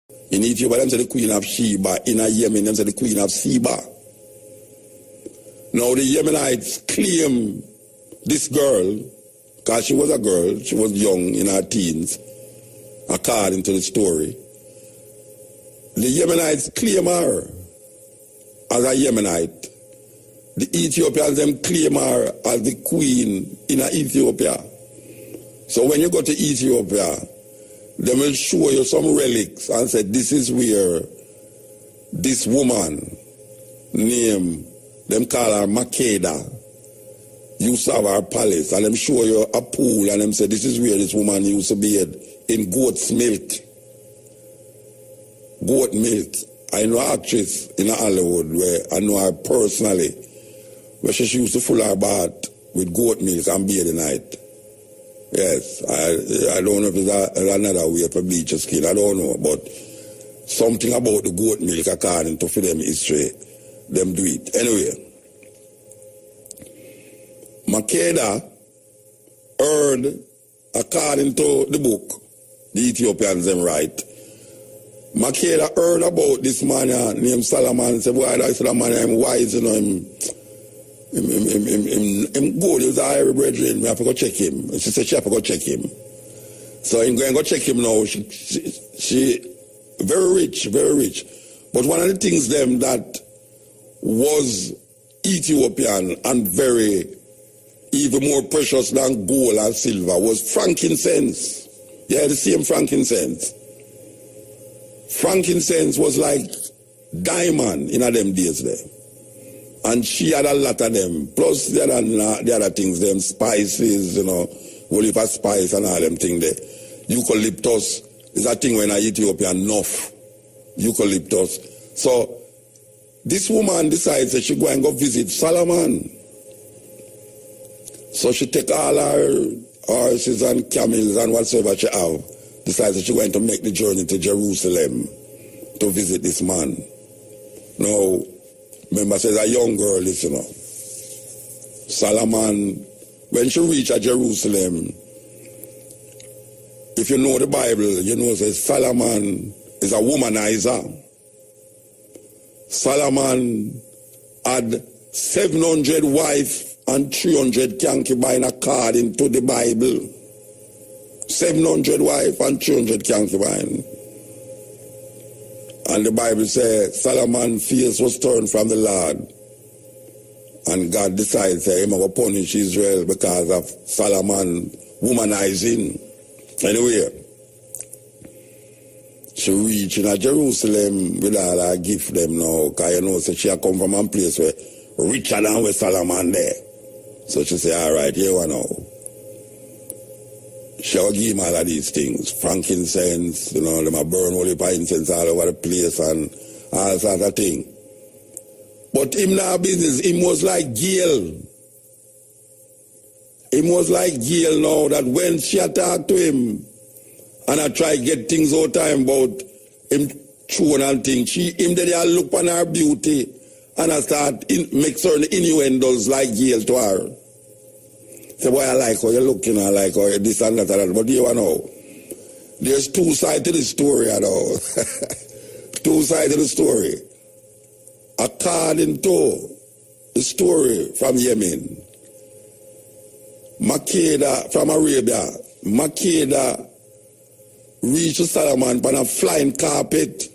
In Ethiopia, them say the queen of Sheba. In Yemen, them say the queen of Seba. Now the Yemenites claim this girl, because she was a girl, she was young in her teens, according to the story. The Yemenites claim her as a Yemenite. The Ethiopians them claim her as the queen in Ethiopia. So when you go to Ethiopia, they will show you some relics and say this is where this woman named, them call her Makeda, used to have her palace, and them show you a pool and them say this is where this woman used to bathe in goat's milk. Goat milk. I know an actress in Hollywood where I know her personally, where she used to fill her bath with goat milk and bathe at night. Yes, I don't know if it's another way to bleach your skin, I don't know, but something about the goat milk according to them history, them do it. Anyway, Makeda heard, according to the book, the Ethiopians them write, Makeda heard about this man named Solomon, said, boy, that's the man, I'm wise, you know, him good, he was a hairy brethren, I have to go check him. She said she have to go check him. So I'm going to go check him now. She very rich, very rich. But one of the things them that was Ethiopian and very, even more precious than gold and silver was frankincense. Yeah, the same frankincense. Frankincense was like diamond in them days there. And she had a lot of them. Plus the other things, them spices, you know, whole heap of spice and all them things there. Eucalyptus is a thing when I Ethiopia enough. Eucalyptus. So this woman decides that she go and go visit Solomon. So she take all her horses and camels and whatsoever she have. Decides that she going to make the journey to Jerusalem to visit this man. Now, remember, says a young girl, listen up. Solomon, when she reached Jerusalem, if you know the Bible, you know it says Solomon is a womanizer. Solomon had 700 wives and 300 concubines according to the Bible. 700 wives and 300 concubines. And the Bible says Solomon's face was turned from the Lord. And God decided that he will punish Israel because of Solomon womanizing. Anyway, she reached in Jerusalem with all her gift them now. Because you know, so she had come from a place where richer than with Solomon there. So she said, all right, here we know. She will give him all of these things. Frankincense, you know, them a burn holy incense all over the place and all sorts of things. But him not business, him was like Gail. Him was like Gail now that when she talked to him and I try to get things out time about him chewing and things, him did look on her beauty and I start make certain innuendos like Gail to her. Say, boy, I like how you look, you know, I like how you this and that and that. But you know, there's two sides to the story, you know. Two sides to the story. According to the story from Yemen, Makeda from Arabia, Makeda reached Solomon on a flying carpet.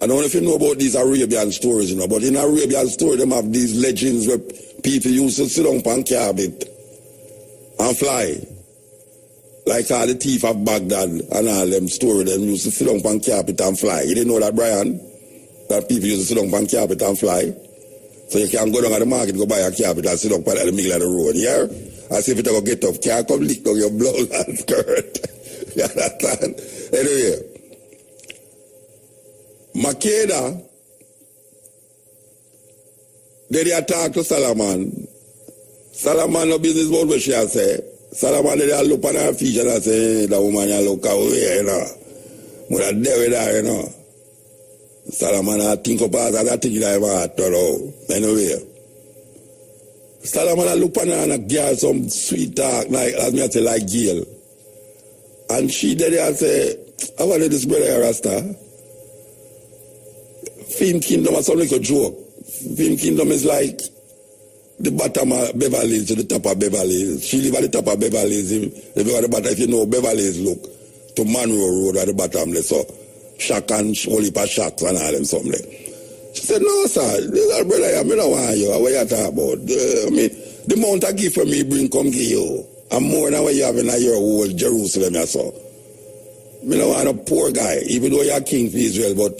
I don't know if you know about these Arabian stories, you know, but in Arabian story, them have these legends where people used to sit on carpet and fly. Like all the thief of Baghdad and all them story, them used to sit on carpet and fly. You didn't know that, Brian? That people used to sit on carpet and fly? So you can go down at the market, go buy a carpet and sit on at the middle of the road, yeah? As if it will get up, can't come lick down your blouse and skirt. You understand? Anyway, Makeda, they talk to Solomon. Solomon no business about what she has said. Solomon they look on her feature and say, hey, that woman you look away, you know. But I deal with her, you know. Solomon I think about that thing that I heart, you know. Anyway. Solomon I look on her and give some sweet talk, like as me I say, like Gail. And she did I say, I want this brother Rasta. Film Kingdom is something like a joke. Film Kingdom is like the bottom of Beverly Hills to the top of Beverly Hills. She live at the top of Beverly Hills. If you are the bottom, if you know Beverly Hills, look to Monroe Road at the bottom there. So shack and only pa shacks and all them something there. She said, no, sir, this is brother, I don't want you. What you talk about? I mean, the amount of gift for me bring come give you. I'm more than what you have in your whole Jerusalem, I saw. I don't want a poor guy, even though you're king for Israel, but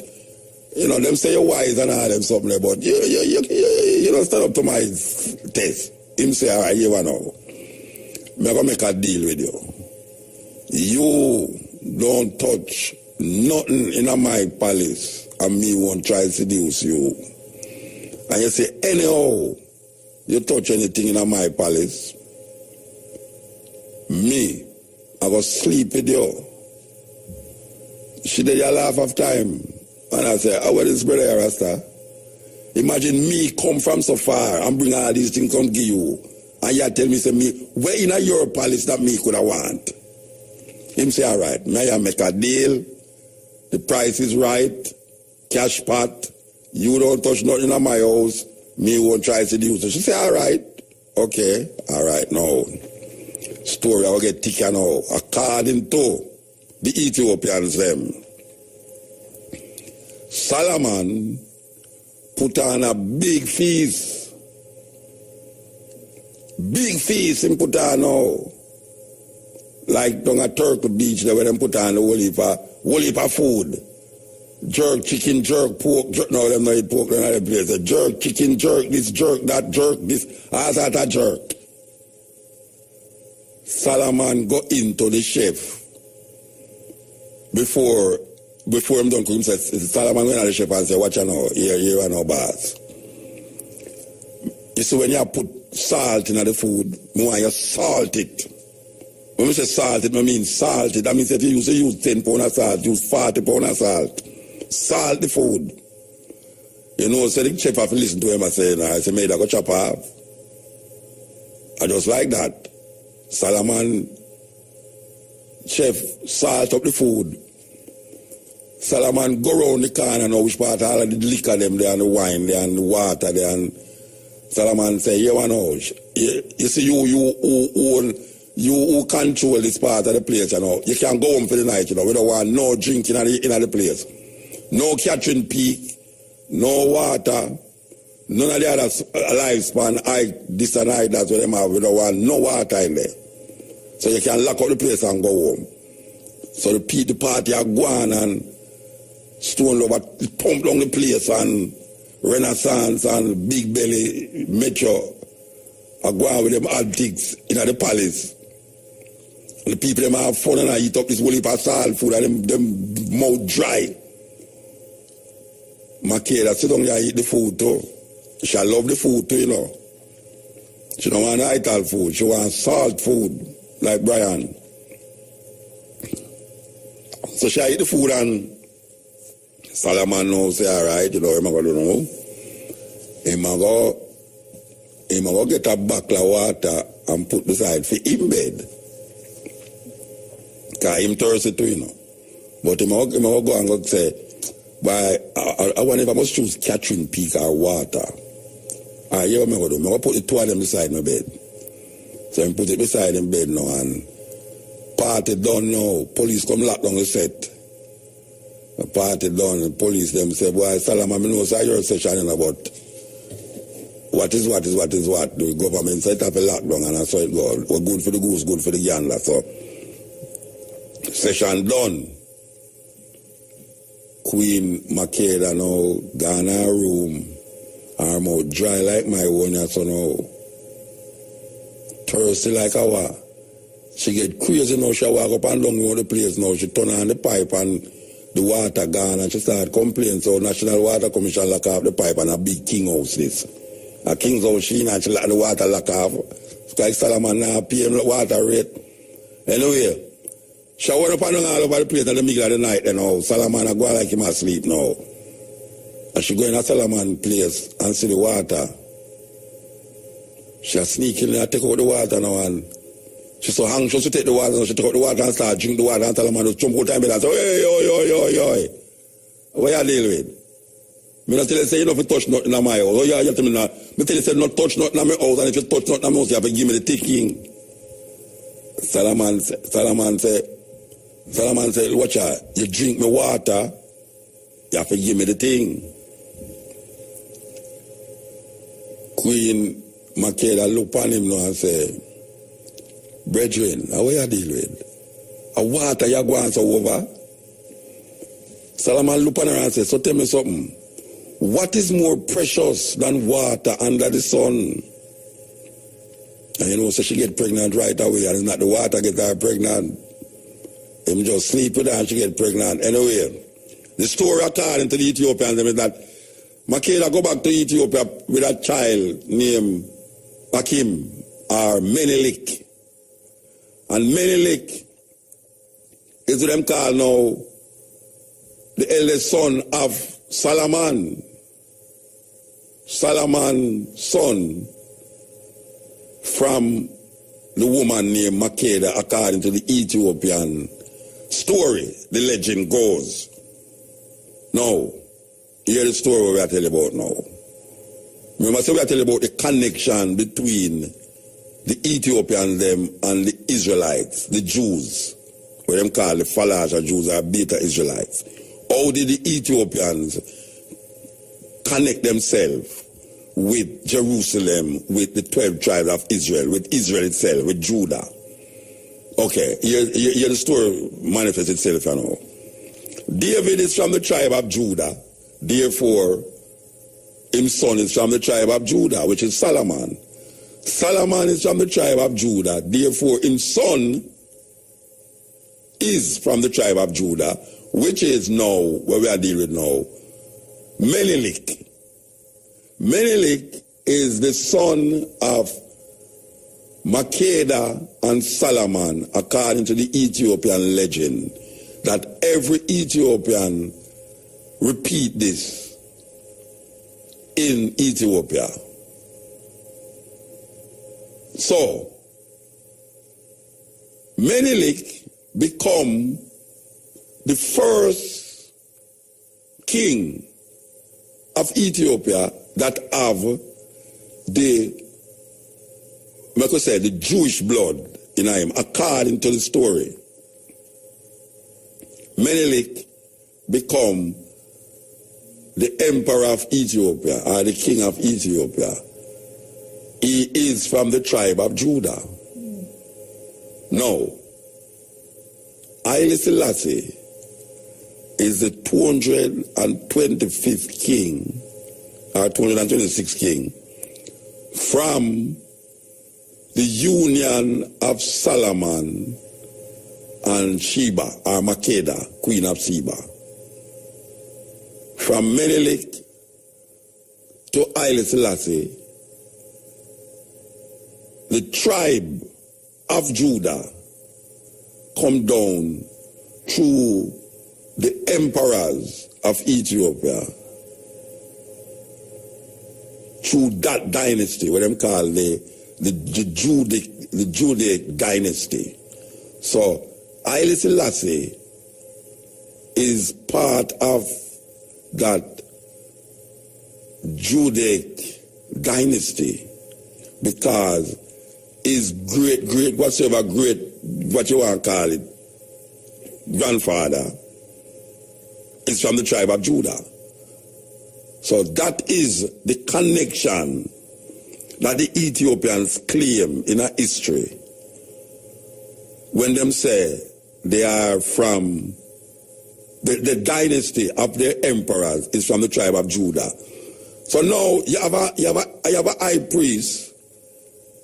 you know, them say you're wise and all them something, but you don't stand up to my test. Him say, all right, you know, I'm going to make a deal with you. You don't touch nothing in my palace, and me won't try to seduce you. And you say, anyhow, you touch anything in my palace, me, I go sleep with you. She did a laugh of time. And I say, how is this brother Rasta? Imagine me come from so far and bring all these things come give you. And you tell me, say me, where in your palace that me could have want? Him say, all right, may I make a deal? The price is right. Cash pot. You don't touch nothing in my house. Me won't try to seduce you. She say, all right. Okay. All right, now. Story, I'll get thicker now. According to the Ethiopians, them. Solomon put on a big feast. Big feast him put on now. Like down at Turtle Beach there where them put on the whole heap of food. Jerk, chicken, jerk, pork, jerk. No, them not eat pork in other place. Jerk, chicken, jerk, this, jerk, that, jerk, this, all that a jerk. Solomon go into the chef before him done cook him said, Solomon went to the chef and said, watch you now, here you no boss. You see when you put salt in the food, I want you salt it. When we say salt it, I mean salt it. That means that you use 10 pounds of salt, use 40 pounds of salt. Salt the food. You know, so the chef have to listen to him and say, I say, made I go chop off. And just like that, Solomon, chef, salt up the food. Solomon go around the corner now, which part all of the liquor them there and the wine there and the water there, and Solomon say, you know, you see you control this part of the place, you know. You can't go home for the night, you know. We don't want no drinking in the place. No catching peak, no water, none of the other lifespan, this and that's what them have. We don't want no water in there. So you can lock up the place and go home. So the party are going and Stone Lover pump down the place and Renaissance and Big Belly Metro are going with them antics in the palace. And the people them have fun and I eat up this whole heap of salt food and them mouth dry. Makeda sit down there and eat the food too. She love the food too, you know. She don't want ital food, she wants salt food, like Brian. So she eat the food and Solomon now say, all right, you know, I'm going to know. I'm going to get a bucket of water and put beside for him bed. Because him thirsty too, you know. But I'm going to go and go say, I wonder if I must choose catching peak or water. All right, you know what I'm going to do? I'm going to put the two of them beside my bed. So I put it beside him bed now and party done now. Police come lock down the set. The party done, the police them say, boy, Solomon, I know your session about what is what. The government set up a lockdown and I saw it go. We're good for the goose, good for the gander. So, session done. Queen Makeda now gone in her room. Her mouth dry like my own, so now thirsty like a wa. She get crazy now, she walk up and down around the place now. She turn on the pipe and the water gone and she start complaining. So National Water Commission lock off the pipe and a big king house this. A king's house she and she let the water lock off. It's like Solomon now pay him the water rate. Anyway, she went up and down all over the place in the middle of the night you know. Solomon a go like him asleep now. And she go in a Solomon place and see the water. She a sneak in there, take out the water now and She so anxious to take the water, and she took out the water and start drink the water and tell the man to jump out time and say, hey. What you deal with? Me not tell you say you don't have to touch nothing in my house. Oh, you tell me now. Me tell you say not touch nothing in my house, and if you touch nothing in my house, you have to give me the ticking. Solomon said, watch out, you drink me water, you have to give me the thing. Queen Makeda look on him now and say, brethren, how you deal with? A water you go answer over? Solomon look on her and say, so tell me something. What is more precious than water under the sun? And you know, so she get pregnant right away, and it's not the water get her pregnant. Him just sleep with her and she get pregnant. Anyway, the story according to the Ethiopians is that Makeda go back to Ethiopia with a child named Akim or Menelik. And Menelik is what them call now the eldest son of Solomon. Solomon's son from the woman named Makeda, according to the Ethiopian story, the legend goes. Now, hear the story we are telling about now. Remember, so we are telling about the connection between the Ethiopians them and the Israelites, the Jews, what them call the Falaja Jews or Beta Israelites. How did the Ethiopians connect themselves with Jerusalem, with the 12 tribes of Israel, with Israel itself, with Judah? Okay, here the story manifests itself, you know. David is from the tribe of Judah, therefore his son is from the tribe of Judah, which is Solomon. Solomon is from the tribe of Judah, therefore his son is from the tribe of Judah, which is now, what we are dealing with now, Menelik. Menelik is the son of Makeda and Solomon, according to the Ethiopian legend, that every Ethiopian repeat this in Ethiopia. So, Menelik become the first king of Ethiopia that have the Jewish blood in him, according to the story. Menelik become the emperor of Ethiopia, or the king of Ethiopia. He is from the tribe of Judah. Now, Haile Selassie is the 225th king, or 226th king, from the union of Solomon and Sheba, or Makeda, queen of Sheba. From Menelik to Haile Selassie, the tribe of Judah come down through the emperors of Ethiopia, through that dynasty, what them call the Judaic dynasty. So Haile Selassie is part of that Judaic dynasty because his great, what you want to call it, grandfather is from the tribe of Judah. So that is the connection that the Ethiopians claim in our history when them say they are from the dynasty of their emperors is from the tribe of Judah. So now you have a high priest.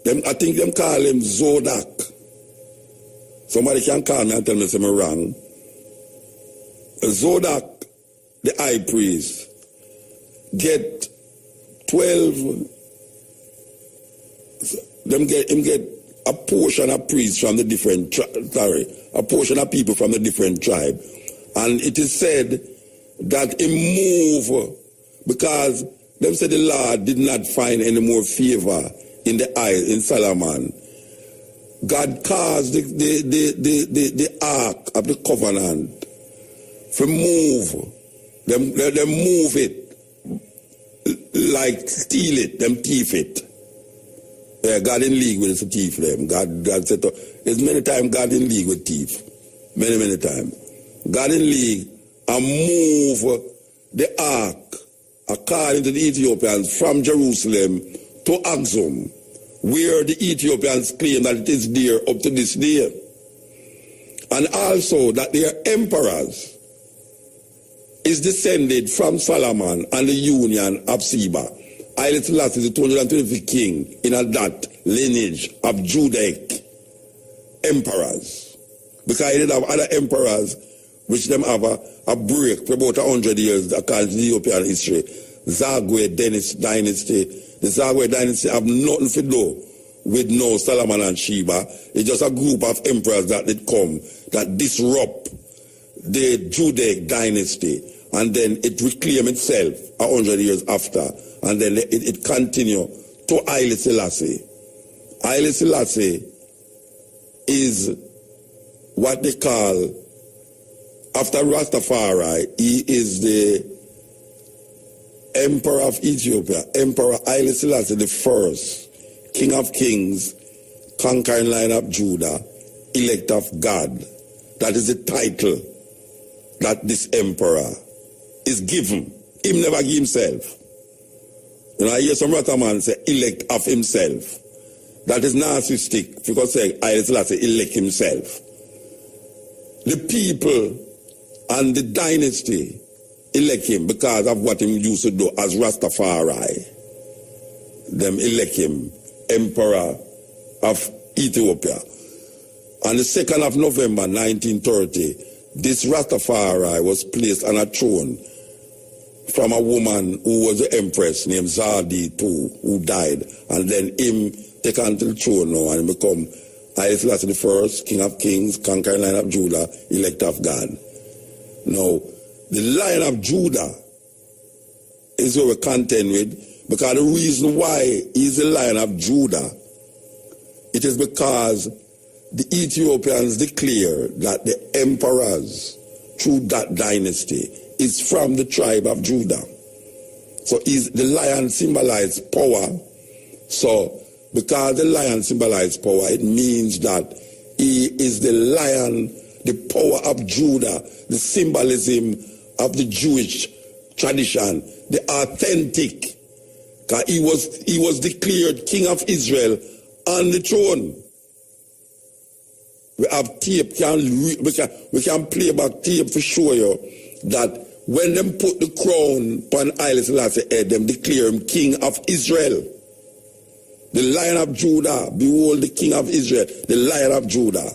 I think them call him Zodak. Somebody can call me and tell me if I'm wrong. Zodak, the high priest, get 12. Him get a portion of priests from the different a portion of people from the different tribe, and it is said that he move because them said the Lord did not find any more favor in the eyes in Solomon. God caused the ark of the covenant to move. Them move it like steal it, them thief it. Yeah, God in league with the thief them. God said there's many times God in league with thief. Many times. God in league and move the ark according to the Ethiopians from Jerusalem to Axum, where the Ethiopians claim that it is there up to this day. And also that their emperors is descended from Solomon and the union of Sheba. Haile Selassie is the 225th king in that lineage of Judaic emperors. Because he did have other emperors which them have a break for about 100 years according to the Ethiopian history. Zagwe dynasty. The Zagwe dynasty have nothing to do with no Solomon and Sheba. It's just a group of emperors that did come that disrupt the Judaic dynasty, and then it reclaim itself 100 years after, and then it continue to Haile Selassie. Haile Selassie is what they call, after Rastafari, he is the Emperor of Ethiopia, Emperor Haile Selassie the first, King of Kings, conquering line of Judah, elect of God. That is the title that this emperor is given. Him never give himself. You know, I hear some Rataman say, elect of himself. That is narcissistic, because say Haile Selassie elect himself. The people and the dynasty elect him because of what he used to do as Rastafari. Them elect him Emperor of Ethiopia. On the 2nd of November 1930, this Rastafari was placed on a throne from a woman who was the empress named Zadi too, who died. And then him take on to the throne now and become Haile Selassie the first, King of Kings, conquering line of Judah, elect of God. Now, the Lion of Judah is what we contend with, because the reason why he's the Lion of Judah, it is because the Ethiopians declare that the emperors through that dynasty is from the tribe of Judah. So the lion symbolizes power. So because the lion symbolizes power, it means that he is the lion, the power of Judah, the symbolism of the Jewish tradition, the authentic. Because he was declared King of Israel on the throne. We have tape, we can play back tape to show you that when them put the crown upon Haile Selassie head, them declare him King of Israel. The Lion of Judah, behold the King of Israel, the Lion of Judah.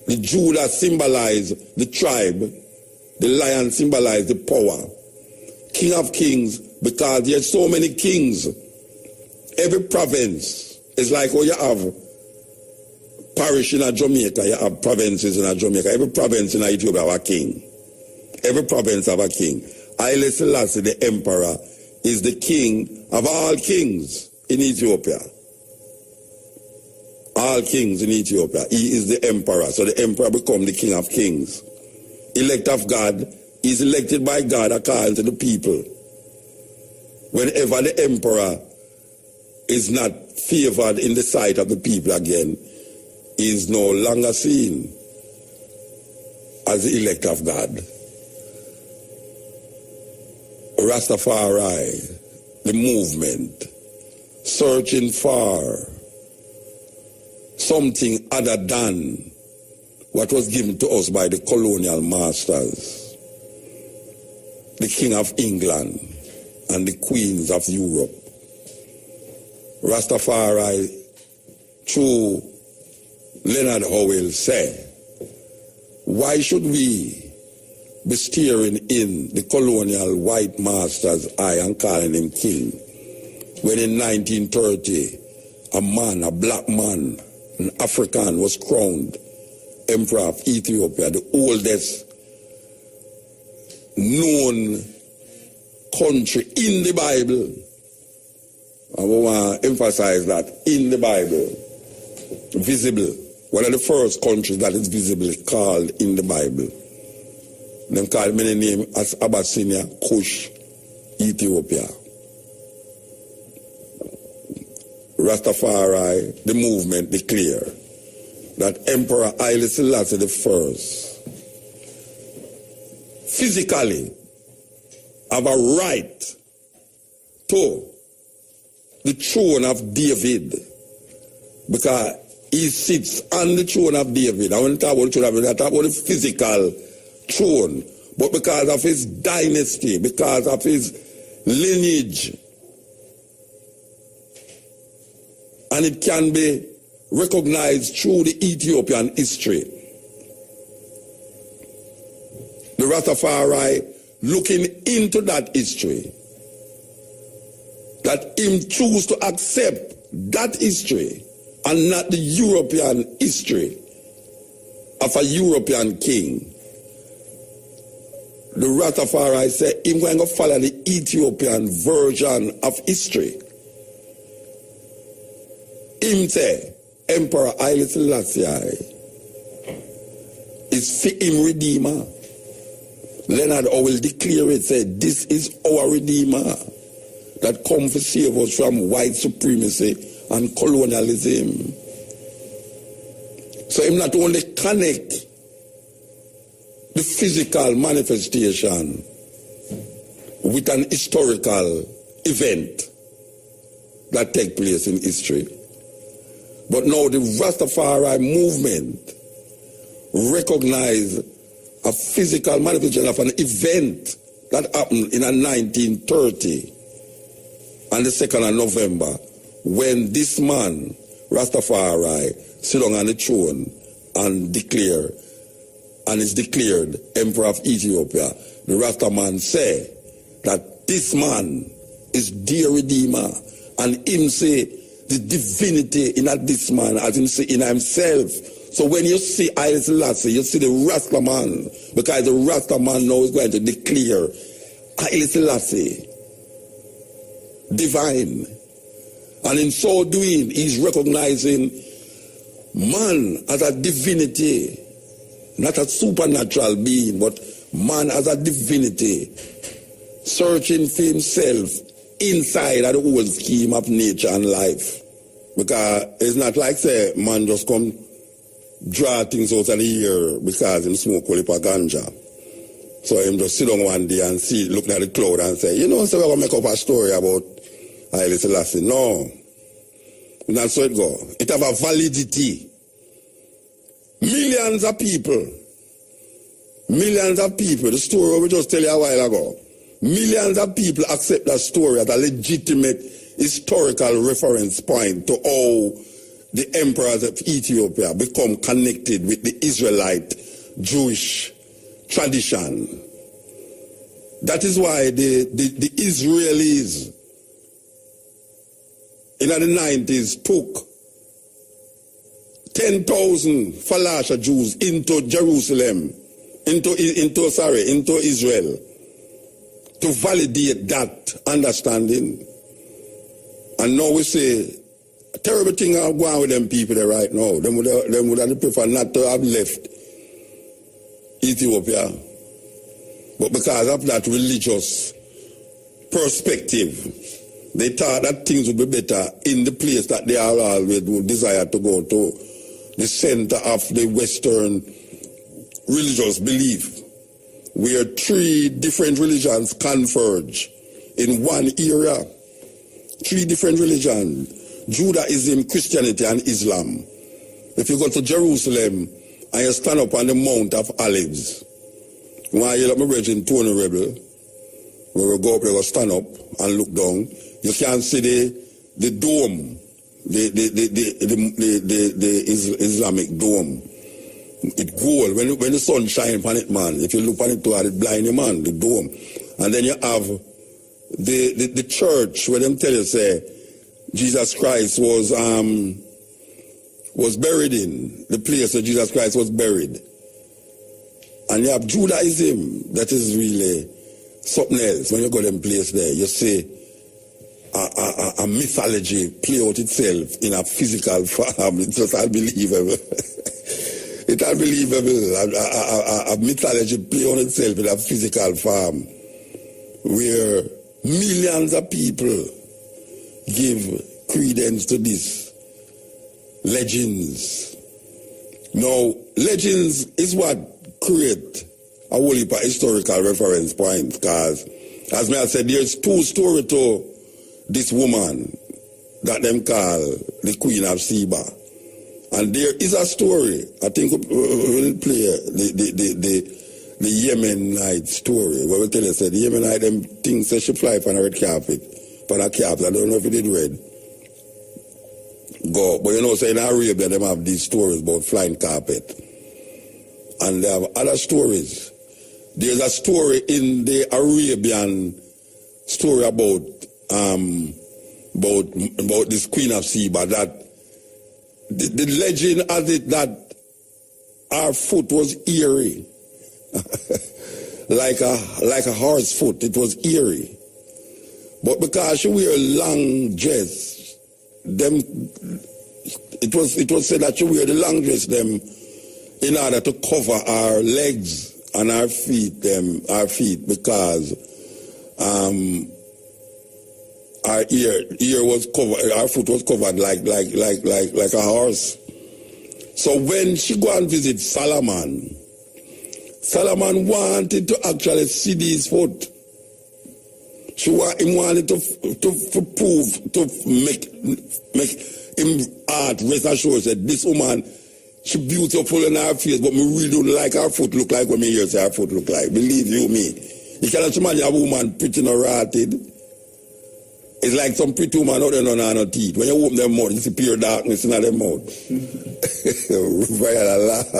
The Judah symbolize the tribe, the lion symbolize the power. King of Kings, because there's so many kings. Every province is like how you have parish in Jamaica, you have provinces in Jamaica. Every province in Ethiopia have a king. Every province have a king. Haile Selassie, the emperor, is the king of all kings in Ethiopia. All kings in Ethiopia. He is the emperor. So the emperor becomes the king of kings. Elect of God, he is elected by God according to the people. Whenever the emperor is not favored in the sight of the people again, he is no longer seen as the elect of God. Rastafari, the movement, searching for something other than what was given to us by the colonial masters, the King of England and the Queens of Europe. Rastafari, through Leonard Howell, said, why should we be staring in the colonial white master's eye and calling him king, when in 1930 a man, a black man, an African, was crowned Emperor of Ethiopia, the oldest known country in the Bible. I want to emphasize that in the Bible, visible, one of the first countries that is visibly called in the Bible, them call many names as Abyssinia, Kush, Ethiopia. Rastafari, the movement declare that Emperor Haile Selassie I physically have a right to the throne of David because he sits on the throne of David. I want to talk about the throne of David, I talk about the physical throne, but because of his dynasty, because of his lineage, and it can be recognized through the Ethiopian history. The Rastafari looking into that history, that him choose to accept that history and not the European history of a European king. The Rastafari say him going to follow the Ethiopian version of history. Him say Emperor Haile Selassie is for him Redeemer. Leonard Howell declare it, say this is our Redeemer that come to save us from white supremacy and colonialism. So him not only connect the physical manifestation with an historical event that take place in history, but now the Rastafari movement recognize a physical manifestation of an event that happened in 1930 on the 2nd of November when this man, Rastafari, sit down on the throne and declare, and is declared Emperor of Ethiopia. The Rastaman say that this man is their Redeemer, and him say the divinity in this man as him see in himself. So when you see Haile Selassie, you see the Rastaman, because the Rastaman now is going to declare Haile Selassie divine. And in so doing, he's recognizing man as a divinity, not a supernatural being, but man as a divinity, searching for himself inside of the whole scheme of nature and life. Because it's not like, say, man just come draw things out of the air because him smoke a little ganja. So him just sit down one day and see, looking at the cloud and say, you know, so we're going to make up a story about Haile Selassie. No. That's how it go. It have a validity. Millions of people, the story we just tell you a while ago, millions of people accept that story as a legitimate historical reference point to how the emperors of Ethiopia become connected with the Israelite Jewish tradition. That is why the Israelis in the 90s took 10,000 Falasha Jews into Jerusalem, into Israel, to validate that understanding. And now we say, a terrible thing are going on with them people there right now. Them would have prefer not to have left Ethiopia. But because of that religious perspective, they thought that things would be better in the place that they are always would desire to go to, the center of the Western religious belief, where three different religions converge in one area. Three different religions: Judaism, Christianity, and Islam. If you go to Jerusalem and you stand up on the Mount of Olives, when you look at my brethren, Tony Rebel, where we go up there, we stand up and look down, you can see the dome, the Islamic dome. It gold. When the sun shines upon it, man, if you look on it toward it blind you, man, the dome. And then you have the church where them tell you, say, Jesus Christ was buried in, the place where Jesus Christ was buried. And you have Judaism, that is really something else. When you go to them place there, you see a mythology play out itself in a physical form. It's just unbelievable. It's unbelievable. A mythology play on itself in a physical form where millions of people give credence to this. Legends. Now, legends is what create a whole heap of historical reference points, because, as I said, there's two stories to this woman that them call the Queen of Sheba. And there is a story, I think we'll play the Yemenite story, where we tell us that the Yemenite, them things that she fly on a red carpet, on a carpet. I don't know if it did red. Go, but you know, say in Arabia, them have these stories about flying carpet. And they have other stories. There's a story in the Arabian story about this Queen of Sheba, that the legend has it that her foot was eerie. like a horse foot, it was eerie. But because she wear a long dress, it was said that she wear the long dress them in order to cover her legs and her feet, because her ear was covered, her foot was covered like a horse. So when she go and visit Solomon wanted to actually see his foot. He wanted to prove, to make him art rest assured that this woman, she beautiful in her face, but me really don't like her foot look like what me hear say her foot look like. Believe you me. You cannot imagine a woman pretty or rotted. It's like some pretty woman out there no teeth. When you open their mouth, you see pure darkness in their mouth. Brother laugh.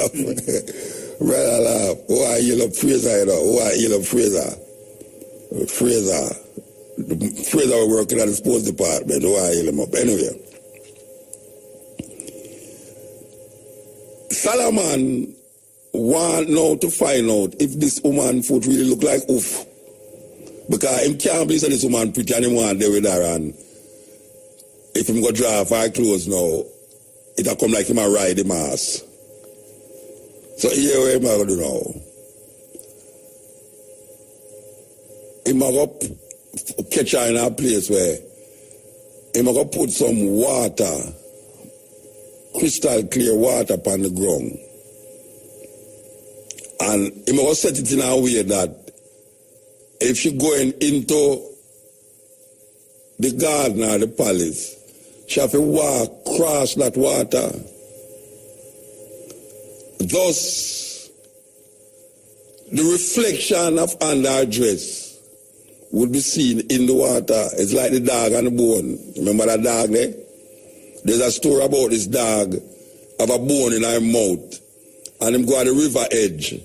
Brother laugh. Oh, I love Fraser, you know. Oh, I love Fraser. Fraser was working at the sports department. Oh, I him up. Anyway. Solomon want now to find out if this woman foot really look like oof. Because him can't believe that this woman pretty and him want there with her, and if him go draw off her clothes now, it'll come like him a ride him ass. So here what him a go do now. Him a go catch her in a place where him a go put some water, crystal clear water upon the ground. And him a go set it in a way that if she going into the garden or the palace, she have to walk across that water. Thus, the reflection of under her dress would be seen in the water. It's like the dog and the bone. Remember that dog there? There's a story about this dog have a bone in her mouth, and him go at the river edge.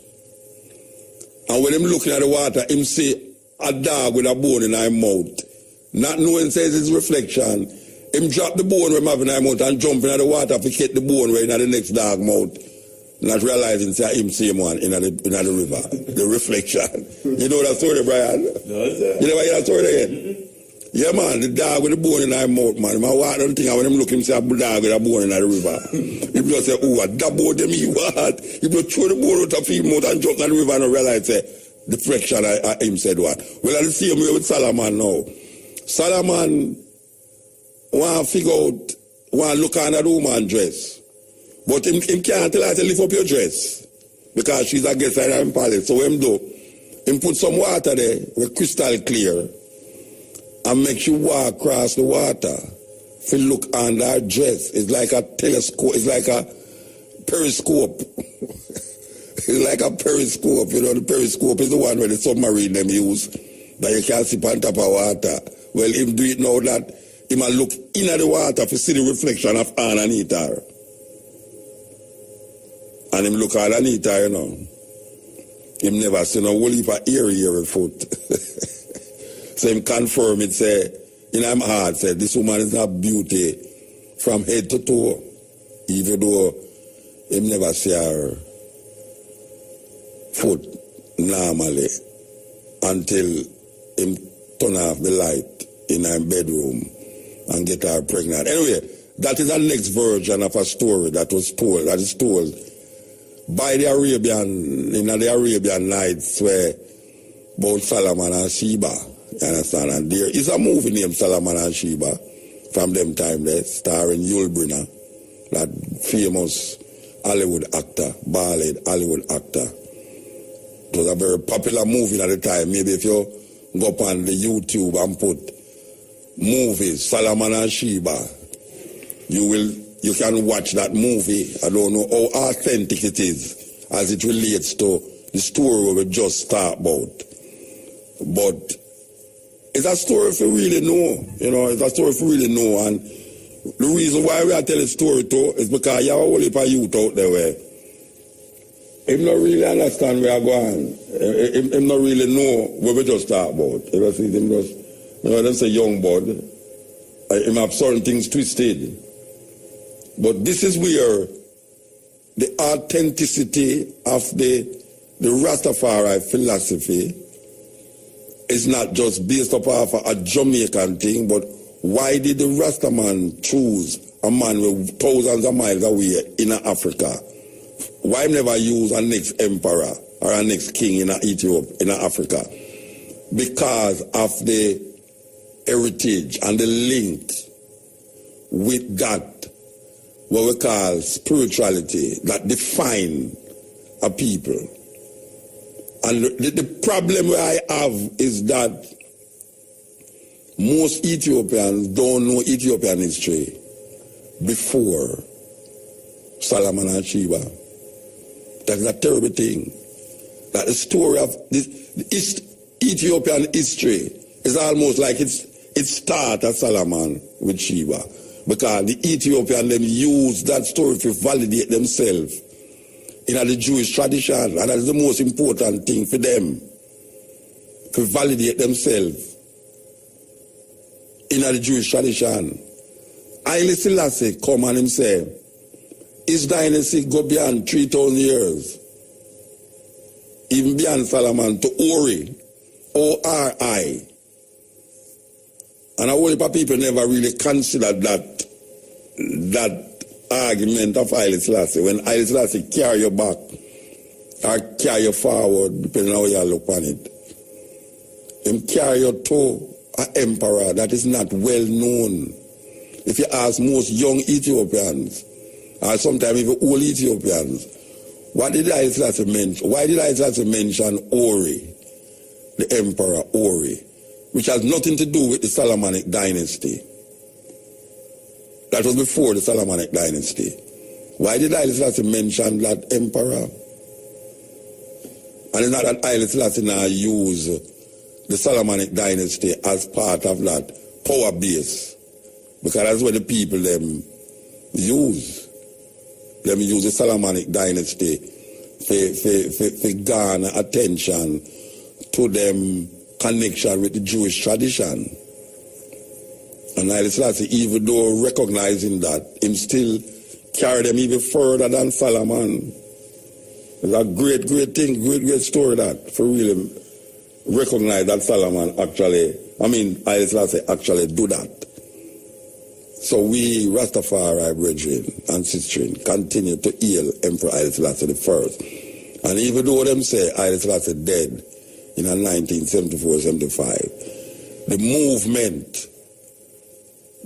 And when him looking at the water, him see a dog with a bone in her mouth. Not knowing says his reflection, him drop the bone when him having in her mouth and jump into the water to get the bone right in the next dog mouth. Not realizing say him same one in the river. The reflection. You know that story, Brian? No, sir. You never hear that story again? Yeah, man, the dog with the bone in her mouth, man. My wife don't think when him look him say a dog with a bone in the river. He just say, oh, that bone them he what? He just throw the bone out of his mouth and jump in the river and realize say, the fraction him said what. Well, I see him with Solomon now. Solomon want to figure out, want to look at the woman dress. But him can't tell her to lift up your dress. Because she's a guest in her palace. So him do, him put some water there, with crystal clear, and make you walk across the water. If you look under her dress, it's like a telescope, it's like a periscope. It's like a periscope, you know, the periscope is the one where the submarine them use, that you can see on top of water. Well, him do it now that he might look into the water to see the reflection of underneath her. And him look underneath her, you know. Him never see no whole heap of eerie foot. So him confirm it, say, in him heart, say, this woman is not beauty from head to toe, even though him never see her foot normally until him turn off the light in her bedroom and get her pregnant. Anyway, that is the next version of a story that is told by the Arabian, in the Arabian Nights, where about Solomon and Sheba, you understand? And there is a movie named Solomon and Sheba from them time there, starring Yul Brynner, that famous Hollywood actor, bald Hollywood actor. It was a very popular movie at the time. Maybe if you go up on the YouTube and put movies, Solomon and Sheba, you can watch that movie. I don't know how authentic it is as it relates to the story we just talked about. But it's a story if you really know, it's a story if you really know. And the reason why we are telling the story too is because you have a whole heap of youth out there where him not really understand where I'm going. Him not really know what we just talked about. If I see him just, them say young bud, him have certain things twisted. But this is where the authenticity of the Rastafari philosophy is not just based upon a Jamaican thing, but why did the Rastaman choose a man with thousands of miles away in Africa? Why never use a next emperor or a next king in Ethiopia, in Africa? Because of the heritage and the link with that, what we call spirituality, that define a people. And the problem I have is that most Ethiopians don't know Ethiopian history before Solomon and Sheba. That's a terrible thing. That the story of this Ethiopian history is almost like it started at Solomon with Sheba. Because the Ethiopians them use that story to validate themselves in the Jewish tradition. And that is the most important thing for them, to validate themselves in the Jewish tradition. Haile Selassie come and him say, his dynasty go beyond 3,000 years. Even beyond Solomon to Ori, O-R-I. And a whole heap of people never really considered that argument of Haile Selassie. When Haile Selassie carry you back or carry you forward, depending on how you look on it, him carry you to an emperor that is not well known. If you ask most young Ethiopians, or sometimes even old Ethiopians, what did Haile Selassie mention? Why did Haile Selassie mention Ori, the emperor Ori, which has nothing to do with the Solomonic dynasty? That was before the Solomonic dynasty. Why did Haile Selassie mention that emperor? And it's not that Haile Selassie now use the Solomonic dynasty as part of that power base, because that's what the people them use. Them use the Solomonic dynasty for garner attention to them connection with the Jewish tradition. And Haile Selassie, even though recognizing that, him still carry them even further than Solomon. It's a great, great thing, great story that, for really recognize that Solomon Haile Selassie actually do that. So we, Rastafari brethren and sisters, continue to hail Emperor Haile Selassie I. And even though them say Haile Selassie dead in 1974-75,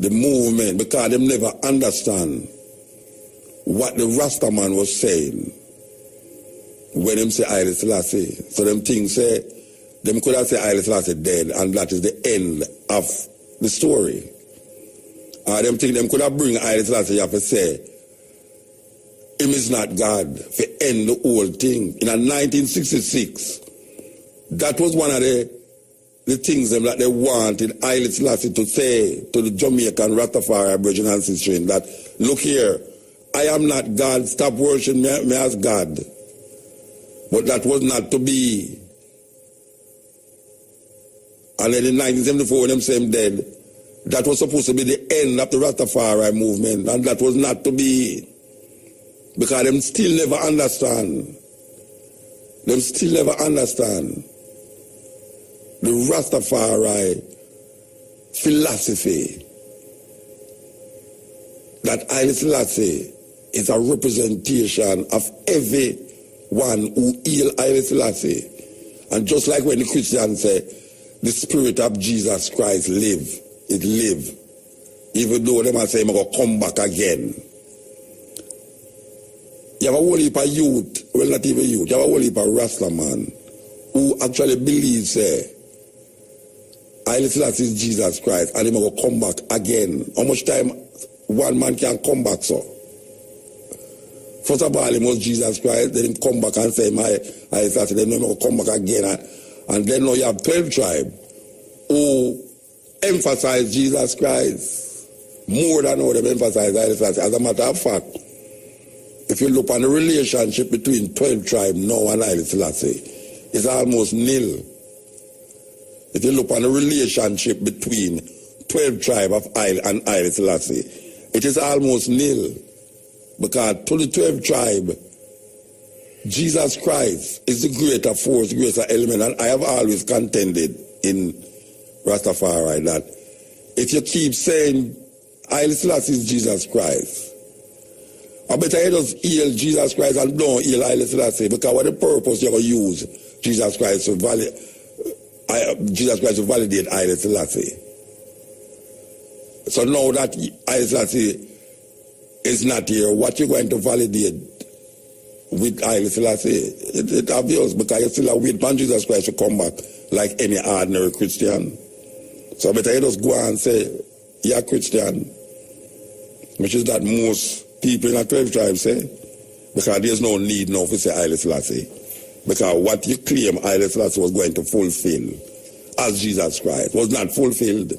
the movement, because them never understand what the Rastaman was saying when them say Haile Selassie. So them things say, them could have said Haile Selassie dead, and that is the end of the story. Or them think them could have bring Haile Selassie up and say, him is not God, for end the whole thing. In 1966, that was one of the things them that they wanted Haile Selassie to say to the Jamaican Rastafari brethren and sisters, that, look here, I am not God, stop worshiping me as God. But that was not to be. And then in 1974, when them say him dead, that was supposed to be the end of the Rastafari movement, and that was not to be. Because them still never understand. Them still never understand the Rastafari philosophy that Haile Selassie is a representation of everyone who hail Haile Selassie. And just like when the Christians say, the spirit of Jesus Christ live, it live. Even though they might say, I'm going to come back again. You have a whole heap of youth, well, not even youth, you have a whole heap of Rasta man who actually believes, Haile Selassie is Jesus Christ, and he's going to come back again. How much time one man can come back, so? First of all, he was Jesus Christ, then he come back and say, Haile Selassie, then he's going to come back again. And then now you have 12 tribes who emphasize Jesus Christ more than how they emphasize Haile Selassie. As a matter of fact, if you look on the relationship between 12 tribes now and Haile Selassie, it's almost nil. If you look on the relationship between 12 tribes of Haile and Haile Selassie, it is almost nil. Because to the 12 tribes, Jesus Christ is the greater force, greater element, and I have always contended in Rastafari that if you keep saying Haile Selassie is Jesus Christ, I better you just heal Jesus Christ and don't heal Haile Selassie, because what the purpose you're going to use Jesus Christ to validate Haile Selassie. So now that Haile Selassie is not here, what you're going to validate with Haile Selassie? It's obvious, because you still wait for Jesus Christ to come back like any ordinary Christian. So better you just go and say, you're Christian, which is that most people in the 12 tribes say, because there's no need now to say Haile Selassie. Because what you claim Haile Selassie was going to fulfill as Jesus Christ was not fulfilled.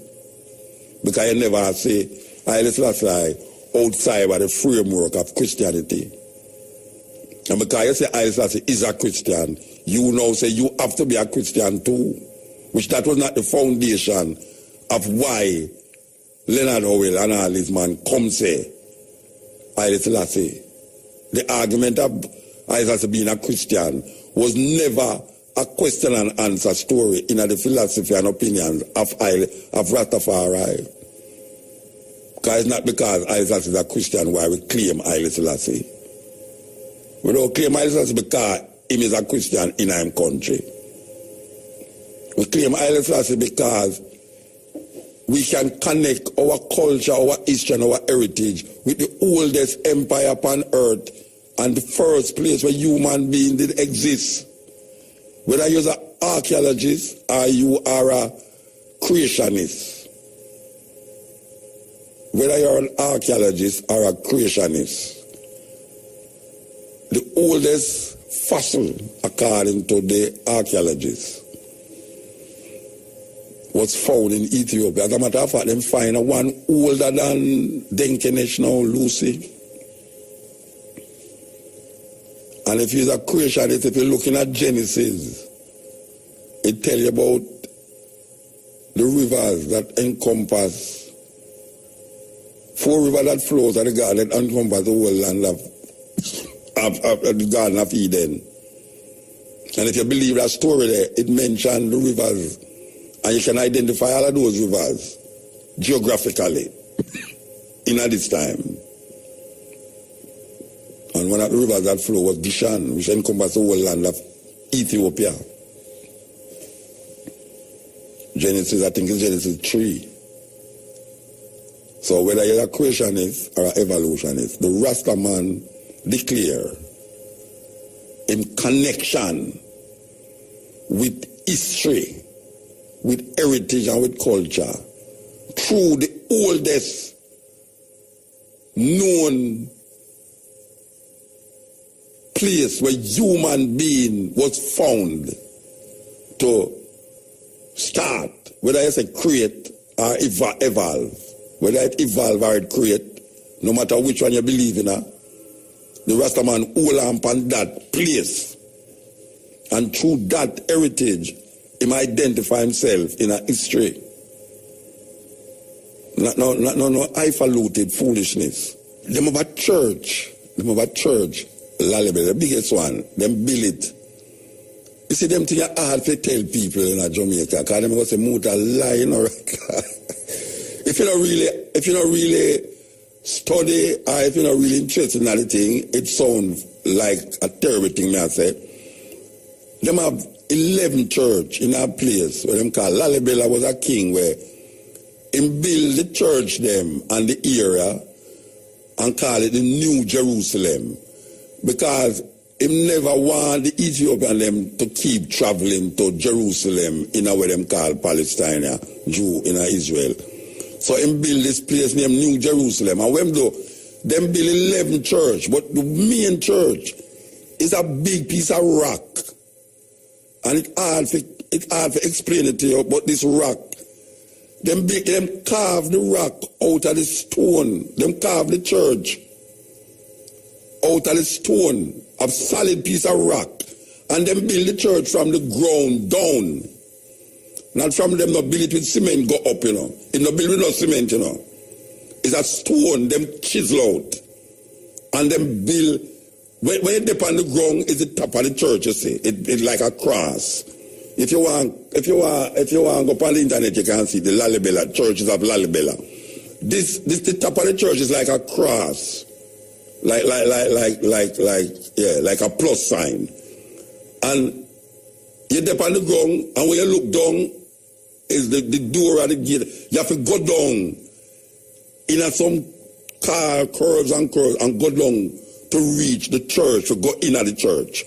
Because you never say Haile Selassie outside of the framework of Christianity. And because you say Haile Selassie is a Christian, you now say you have to be a Christian too. Which that was not the foundation of why Leonard Howell and all these men come say Haile Selassie. The argument of Haile Selassie being a Christian was never a question and answer story in the philosophy and opinions of Rastafari. Because it's not because Haile Selassie is a Christian why we claim Haile Selassie. We don't claim Haile Selassie because he is a Christian in our country. We claim Haile Selassie because we can connect our culture, our history, and our heritage with the oldest empire upon earth and the first place where human beings did exist. Whether you're an archaeologist or you are a creationist. Whether you're an archaeologist or a creationist. The oldest fossil, according to the archaeologists, was found in Ethiopia. As a matter of fact, them find one older than Denkenesh now, Lucy. And if you're a creationist, if you're looking at Genesis, it tells you about the rivers that encompass, 4 rivers that flows at the garden that encompass the whole land of the Garden of Eden. And if you believe that story there, it mentions the rivers. And you can identify all of those rivers geographically in at this time. And one of the rivers that flow was Dishan, which encompassed the whole land of Ethiopia. Genesis, I think it's Genesis 3. So whether you're a creationist or an evolutionist, the Rasta man declare in connection with history, with heritage and with culture, through the oldest known place where human being was found to start, whether it's a create or evolve, whether it evolve or it create, no matter which one you believe in, the Rastaman hold on that place. And through that heritage, he might identify himself in a history. No highfalutin foolishness. Them of a church, Lalibel, the biggest one, them build it. You see, them things are hard to tell people in Jamaica, because them go say, Muta lying or if you don't really study, or if you're not really interested in anything, it sounds like a terrible thing, may I say. Them have 11 church in our place where them call Lalibela was a king where him build the church them and the area and call it the New Jerusalem, because him never want the Ethiopian them to keep traveling to Jerusalem in a way them call Palestine, Jew in Israel. So him build this place named New Jerusalem. And when them build 11 church, but the main church is a big piece of rock. And it's hard to explain it to you, but this rock, them carve the rock out of the stone. Them carve the church out of the stone, of solid piece of rock. And them build the church from the ground down. Not from them not build it with cement, go up, you know. It's not built with no cement, you know. It's a stone, them chisel out. And them build, when you dip on the ground, it's the top of the church, you see. It's like a cross. If you want to go on the internet, you can see the Lalibela, churches of Lalibela. The top of the church is like a cross. Like a plus sign. And you dip on the ground, and when you look down, is the door of the gate. You have to go down in some car curves and go down to reach the church, to go in at the church.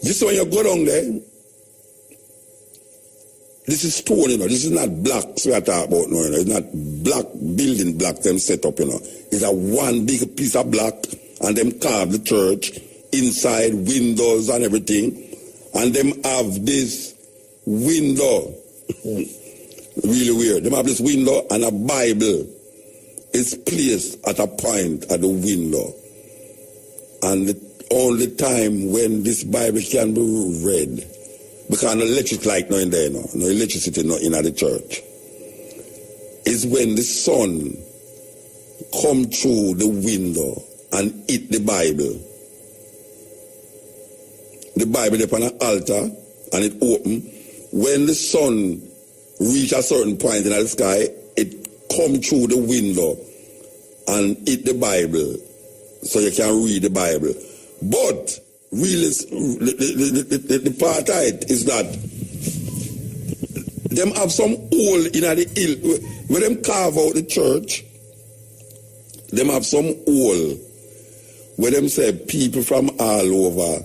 You see when you go down there, this is stone, you know. This is not blocks we are talking about, no, you know. It's not building blocks them set up, you know. It's a one big piece of block, and them carve the church inside, windows and everything, and them have this window. Really weird. Them have this window, and a Bible is placed at a point at the window. And the only time when this Bible can be read, because no electric light no in there, no electricity no in the church, is when the sun come through the window and hit the Bible. The Bible is upon an altar and it open. When the sun reach a certain point in the sky, it come through the window and hit the Bible, so you can read the Bible. But really, the part of it is that them have some hole in the hill. When them carve out the church, them have some hole where them say people from all over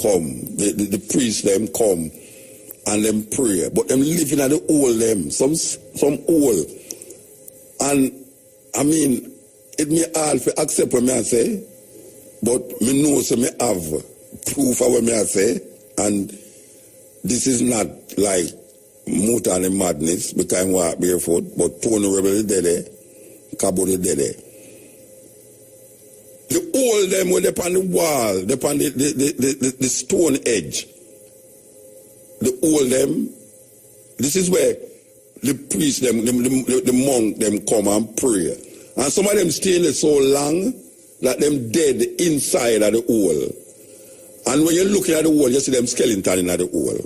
come. The priests them come and them pray. But them living at the hole them, some hole. And I mean, it may all for accept what I say, but me know so me have proof of what I say, and this is not like Mutani madness because I walk barefoot, but Tony Rebel is dead, Cabo is dead. The hole them were upon the wall, upon the stone edge. The hole them, this is where the priest them, the monk them come and pray. And some of them stay in there so long that them dead inside of the hole. And when you're looking at the hole, you see them skeleton in the hole.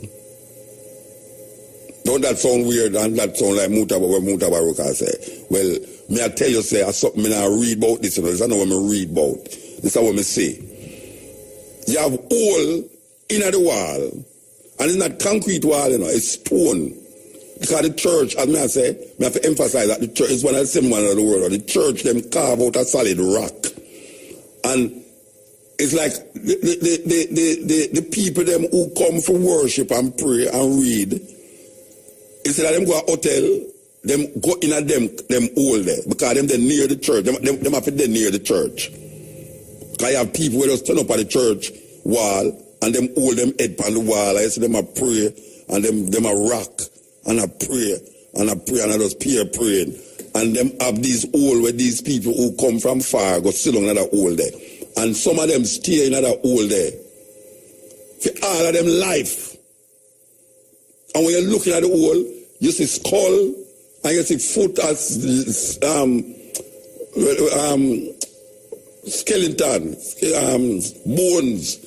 Don't that sound weird and that sound like Mutabaruka say? Well, may I tell you, say, I something I read about this, this is not what I read about. This is what I say. You have hole in the wall, and it's not concrete wall, you know, it's stone. Because the church, as I say, I have to emphasize that the church is one of the same one of the world. The church, them carve out a solid rock. And it's like the people them who come for worship and pray and read, instead of them go to a hotel, them go in at them hole there. Because them they're near the church. Them have to be near the church. Because you have people who just turn up at the church wall and them hold them head on the wall. I see them a pray and them a rock. And I pray, and I just peer praying. And them have these hole where these people who come from far go sit down in that hole there. And some of them stay in that hole there for all of them life. And when you're looking at the hole, you see skull, and you see foot as skeleton, bones,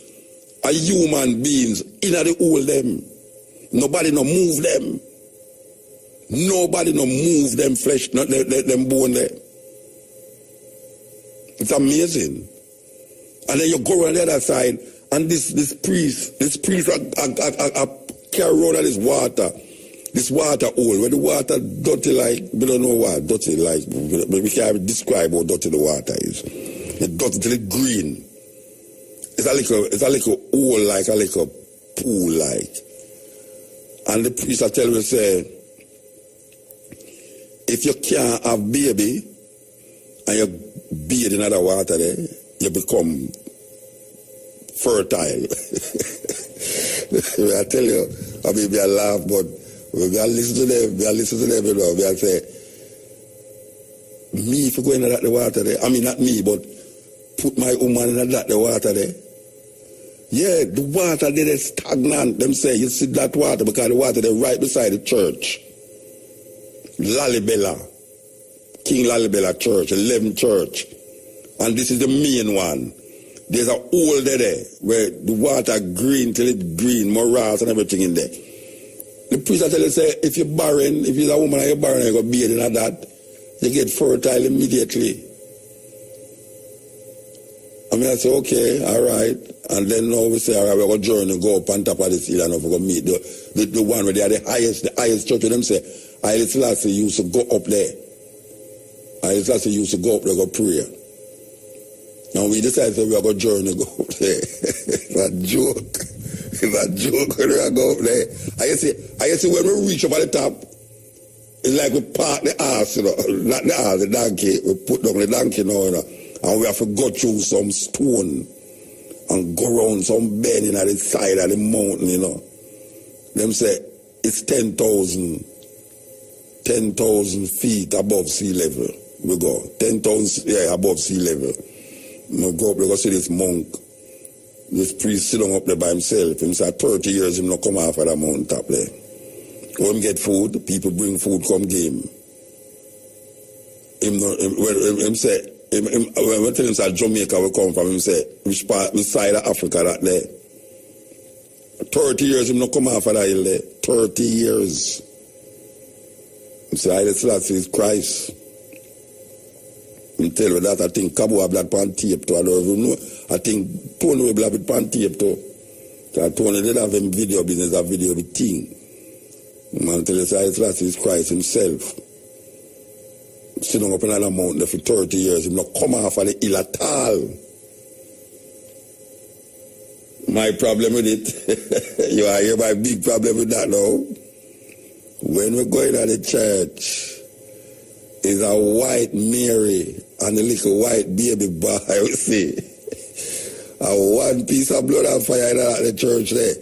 are human beings in the hole them. Nobody no move them. Nobody no move them flesh, not them bone there. It's amazing. And then you go on the other side, and this priest carry around this water hole, where the water dirty like, we don't know what dirty like, but we can't describe how dirty the water is. It's dirty till it's green. It's a little hole like, a little pool like. And the priest will tell you, say, if you can't have baby, and you bathe in other water there, you become fertile. I tell you, I mean, I laugh, but we gotta listen to them, you know, we say, me if you go in that the water there, I mean not me, but put my woman in that the water there. Yeah, the water there is stagnant, them say, you see that water, because the water there right beside the church. Lalibela, King Lalibela Church, 11th church. And this is the main one. There's a hole there where the water green till it's green, morass and everything in there. The priest tell you, say, if you're barren, if you're a woman and you're barren and you go bathe in that, you get fertile immediately. I mean, I say, okay, all right. And then now we say, all right, we're going to journey, go up on top of this hill and we're going to meet the one where they are the highest church. And them say, Haile Selassie used to go up there. Haile Selassie used to go up there, go pray. Now we decided that we are going to journey, go up there. It's a joke. It's a joke when we are go up there. I see when we reach up at the top, it's like we park the ass, you know, not the ass, the donkey. We put down the donkey now, you know, and we have to go through some stone and go around some bending at the side of the mountain, you know. Them say it's 10,000 feet above sea level. We go 10,000, yeah, above sea level. We go up, we go see this monk, this priest sitting up there by himself. Him say 30 years him not come off of that mountain top there. When him get food, people bring food, come game. Him say, when I tell him say Jamaica we come from, him say, which side of Africa that there. 30 years him not come off of that hill there. 30 years. Him say, Haile Selassie is Christ. Him tell you that, I think Cabo have that pan tape too. I don't even know. I think Tony will have it pan tape too. So Tony did have him video business, a video with thing. Man tell you, Haile Selassie is Christ himself. Sitting up in another mountain there for 30 years, him not come off of the hill at all. My problem with it, you are here my big problem with that now. When we go into the church, is a white Mary and a little white baby boy, we see. And one piece of blood and fire in the church there.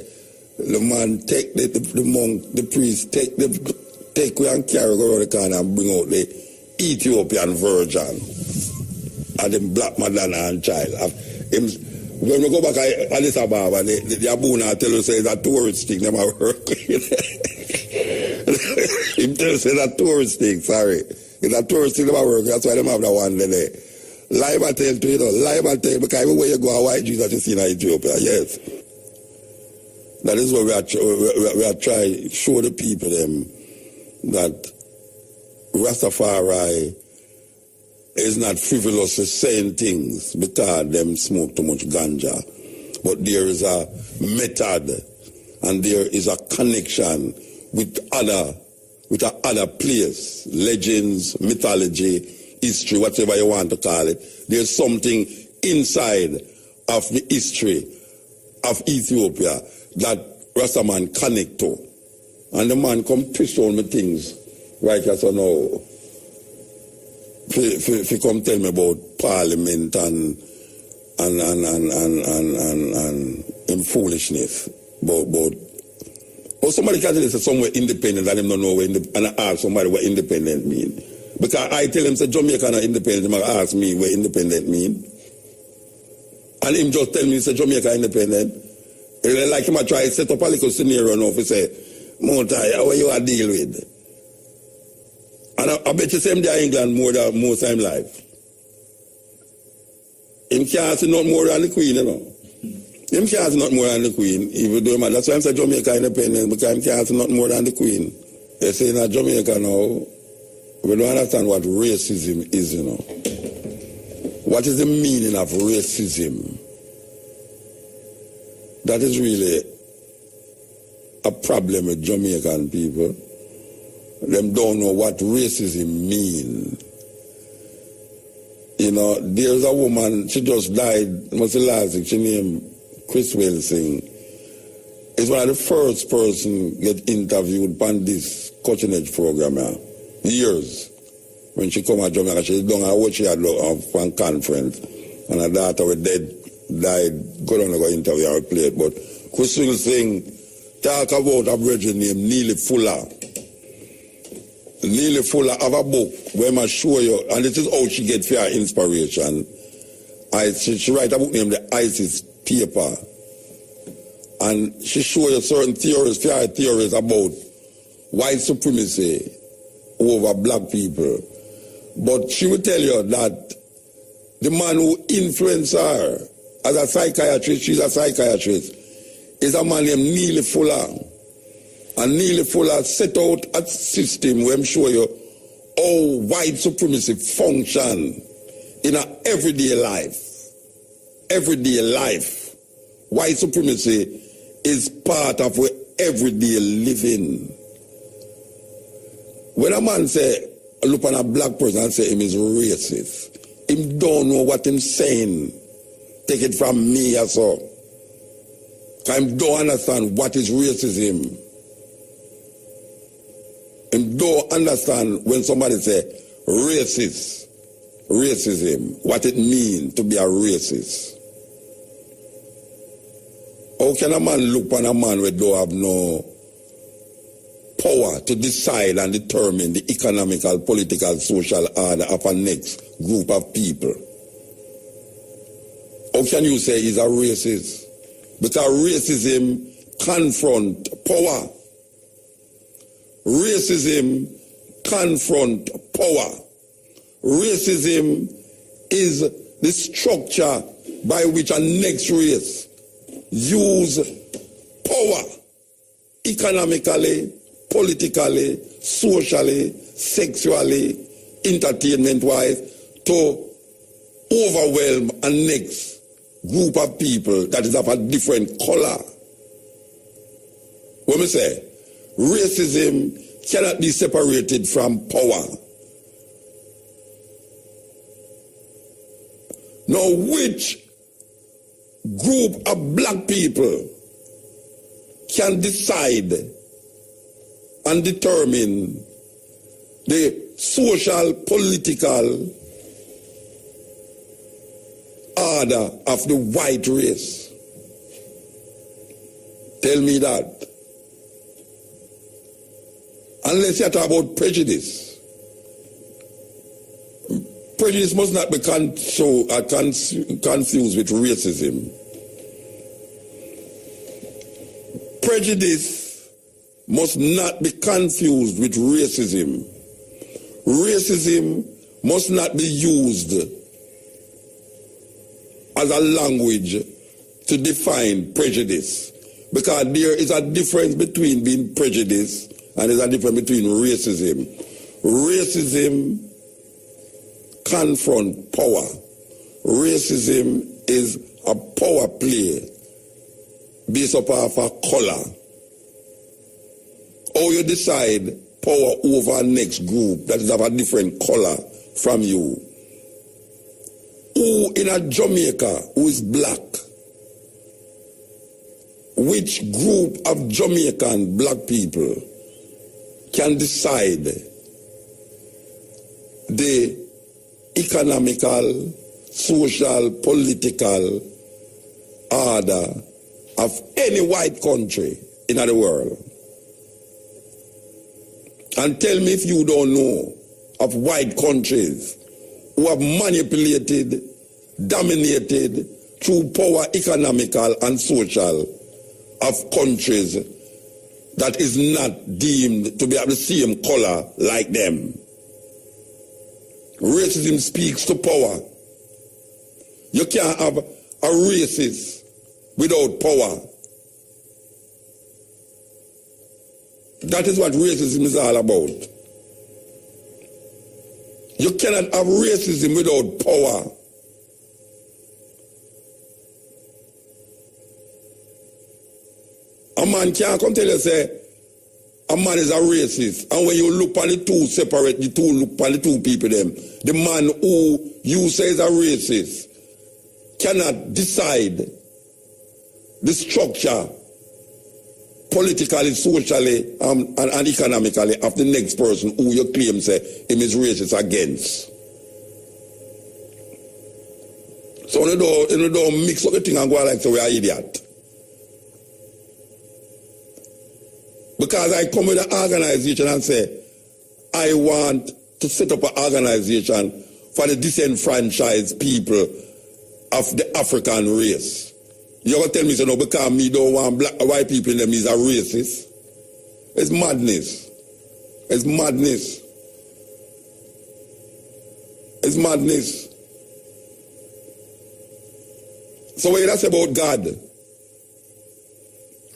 The man take the monk, the priest, take we and carry go around the corner and bring out the Ethiopian virgin and the black Madonna and child. When we go back to Addis Ababa, the Abuna tell us it's a tourist thing, them are working. Him tell us it's a tourist thing, sorry. It's a tourist thing, them are working, that's why them have that one there. Live I tell to you, live I tell, because everywhere you go, a white Jesus you see in Ethiopia, yes. That is what we are trying to show the people them that Rastafari is not frivolous to saying things because them smoke too much ganja. But there is a method and there is a connection with other place, legends, mythology, history, whatever you want to call it. There's something inside of the history of Ethiopia that Rastaman connect to. And the man come twist all my things right as I know. If you come tell me about parliament and foolishness, but or somebody can tell us somewhere independent and them don't know where and I ask somebody what independent mean. Because I tell him say Jamaica not independent, he ask me what independent mean. And him just tell me say Jamaica independent. Like him I try to set up a little scenario now for say, Montai, how you are deal with? And I bet you say him there in England more time life. Him can't see not more than the Queen, you know. Him can't see not more than the Queen, even though that's why I'm saying Jamaica independent, because him can't see not more than the Queen. You see, in Jamaica now, we don't understand what racism is, you know. What is the meaning of racism? That is really a problem with Jamaican people. Them don't know what racism means. You know, there's a woman, she just died, must be last week, she named Chris Wilson. Is one of the first person get interviewed on this cutting edge program years. When she come to Jamaica, she done what she had on conference. And her daughter was dead, died, go down and go interview her plate. But Chris Wilson talk about a brethren named Neely Fuller. Neely Fuller have a book where I show you, and this is how she gets her inspiration. She write a book named The ISIS Paper. And she show you certain theories about white supremacy over black people. But she will tell you that the man who influenced her as a psychiatrist, she's a psychiatrist, is a man named Neely Fuller. And Neely Fuller set out a system where I'm showing you how white supremacy function in our everyday life. Everyday life. White supremacy is part of our everyday living. When a man say, look on a black person and say him is racist, him don't know what him saying. Take it from me or so. I don't understand what is racism. I don't understand when somebody say racism, what it means to be a racist. How can a man look on a man who don't have no power to decide and determine the economical, political, social order of a next group of people? How can you say he's a racist? Because racism confront power. Racism confront power. Racism is the structure by which a next race use power economically, politically, socially, sexually, entertainment-wise to overwhelm a next group of people that is of a different color. What me say? Racism cannot be separated from power. Now, which group of black people can decide and determine the social, political order of the white race? Tell me that. Unless you talk about prejudice. Prejudice must not be confused with racism. Prejudice must not be confused with racism. Racism must not be used as a language to define prejudice. Because there is a difference between being prejudiced and there's a difference between racism. Racism confront power. Racism is a power play based upon a color. How you decide power over a next group that is of a different color from you. Who in a Jamaica who is black? Which group of Jamaican black people can decide the economical, social, political order of any white country in the world? And tell me if you don't know of white countries who have manipulated, dominated through power, economical and social of countries that is not deemed to be of the same color like them. Racism speaks to power. You can't have a racist without power. That is what racism is all about. You cannot have racism without power. A man can't come tell you, say, a man is a racist. And when you look on the two, separate the two, look on the two people, them, the man who you say is a racist cannot decide the structure politically, socially, and economically of the next person who you claim say him is racist against. So you don't mix up the thing and go like so we are idiot. Because I come with an organization and say, I want to set up an organization for the disenfranchised people of the African race. You're going to tell me, so no, because me don't want black, white people in them is a racist. It's madness. It's madness. It's madness. So what that's about God?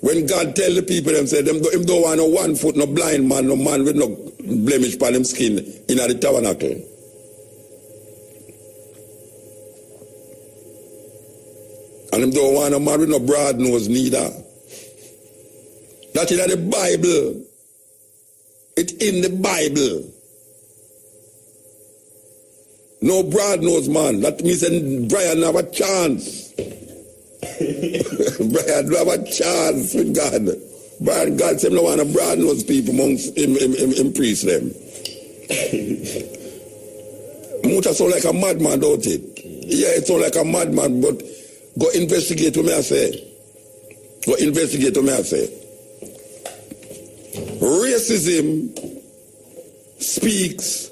When God tell the people, them say, them don't want no 1 foot, no blind man, no man with no blemish on him skin in the tabernacle. And them don't want no man with no broad nose neither. That's in the Bible. It's in the Bible. No broad nose man. That means that Brian have a chance. Brian don't have a chance with God. Brian, God said, no one to broad nose people amongst him priest them. Muta sound like a madman, don't it? Yeah, it sound like a madman, but go investigate what me I say. Go investigate what me I say. Racism speaks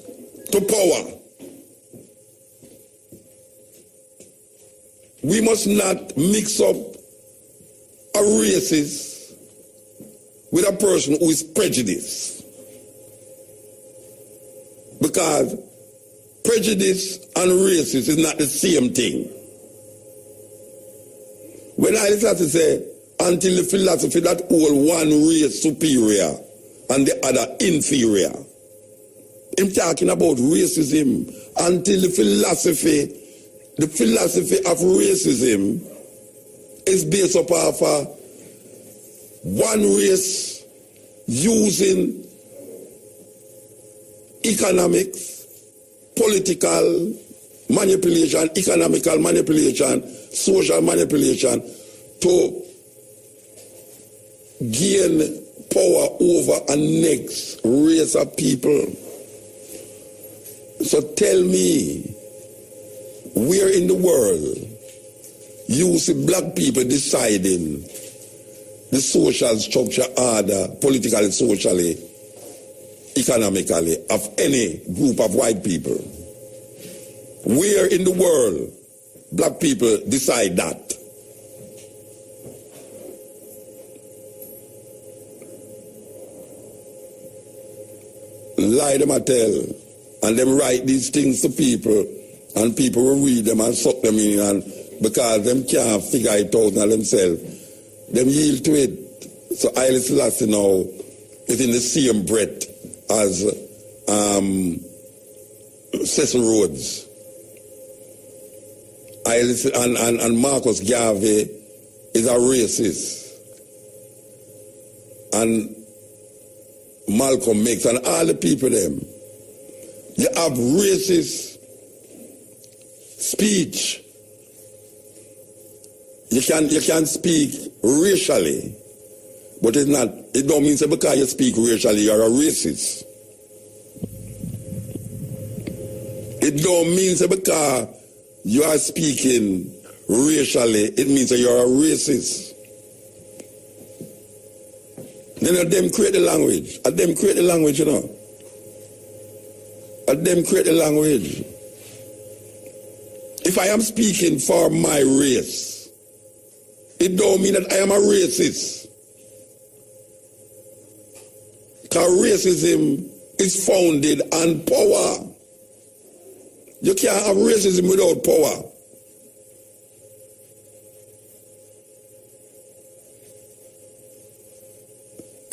to power. We must not mix up a racist with a person who is prejudiced. Because prejudice and racist is not the same thing. When I listen to say, until the philosophy that hold one race superior and the other inferior, I'm talking about racism. Until the philosophy of racism is based upon one race using economics, political manipulation, economical manipulation, social manipulation to gain power over a next race of people. So tell me, where in the world you see black people deciding the social structure order, politically, socially, economically, of any group of white people? Where in the world black people decide that? Lie them I tell, and them write these things to people, and people will read them and suck them in, and because them can't figure it out now themselves, them yield to it. So Haile Selassie now is in the same breath as Cecil Rhodes. And Marcus Garvey is a racist. And Malcolm X and all the people them. You have racist speech. You can speak racially, but it don't mean that because you speak racially you're a racist. It don't mean that because you are speaking racially, it means that you're a racist. Then them create the language. Them create the language, you know. Them create the language. If I am speaking for my race, it don't mean that I am a racist. Because racism is founded on power. You can't have racism without power.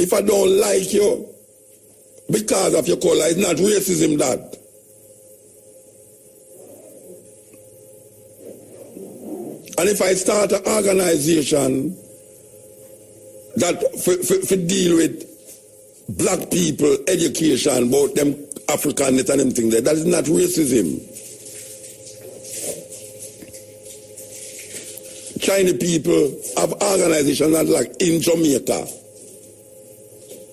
If I don't like you because of your color, it's not racism that. And if I start an organization that for deal with black people, education, about them Africanness and them things there, that is not racism. Chinese people have organizations that like in Jamaica.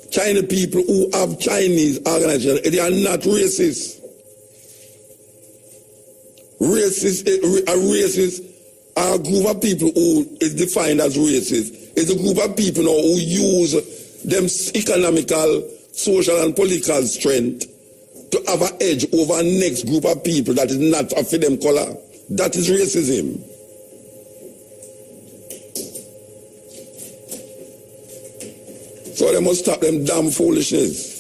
Chinese people who have Chinese organizations, they are not racist. A group of people who is defined as racist is a group of people now who use them economical, social and political strength to have an edge over a next group of people that is not of them color. That is racism. So they must stop them damn foolishness.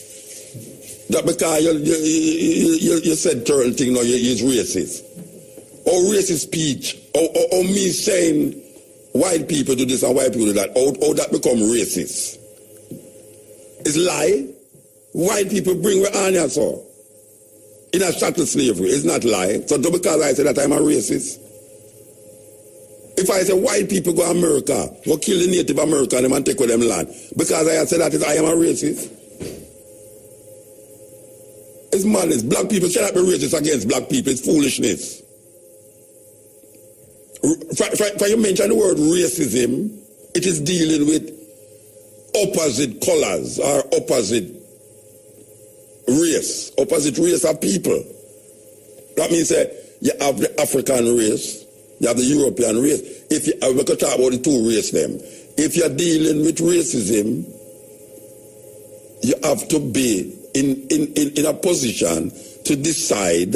That because you said certain thing now you're racist. Or racist speech, or me saying white people do this and white people do that, or that become racist. It's lie. White people bring we on here, so. In a chattel slavery, it's not lie. So because I say that I'm a racist. If I say white people go to America, go kill the Native American and take with them land, because I say that I am a racist. It's madness. Black people cannot be racist against black people. It's foolishness. For you mention the word racism, it is dealing with opposite colors or opposite race of people. That means you have the African race, you have the European race. If we could talk about the two races them. If you're dealing with racism, you have to be in a position to decide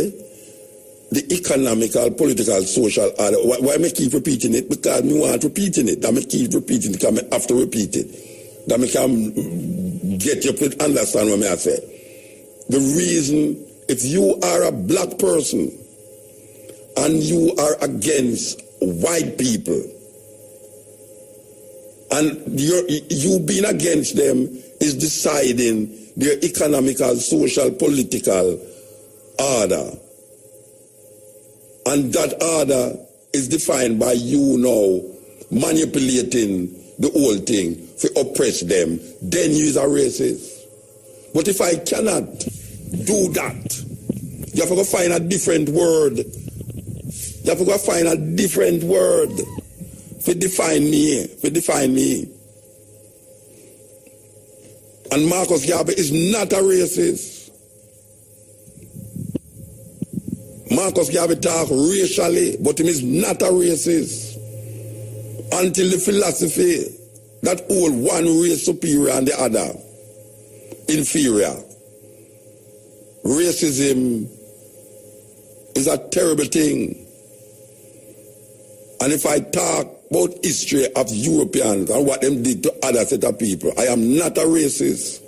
the economical, political, social order. Why I keep repeating it? Because I want repeating it. I keep repeating it because I have to repeat it. That I can get you to understand what I say. The reason, if you are a black person and you are against white people, and you being against them is deciding their economical, social, political order. And that order is defined by you now manipulating the whole thing to oppress them. Then you is a racist. But if I cannot do that, you have to go find a different word. You have to go find a different word to define me. And Marcus Garvey is not a racist. Marcus Garvey talk racially, but he is not a racist. Until the philosophy that hold one race superior and the other inferior. Racism is a terrible thing. And if I talk about history of Europeans and what them did to other set of people, I am not a racist.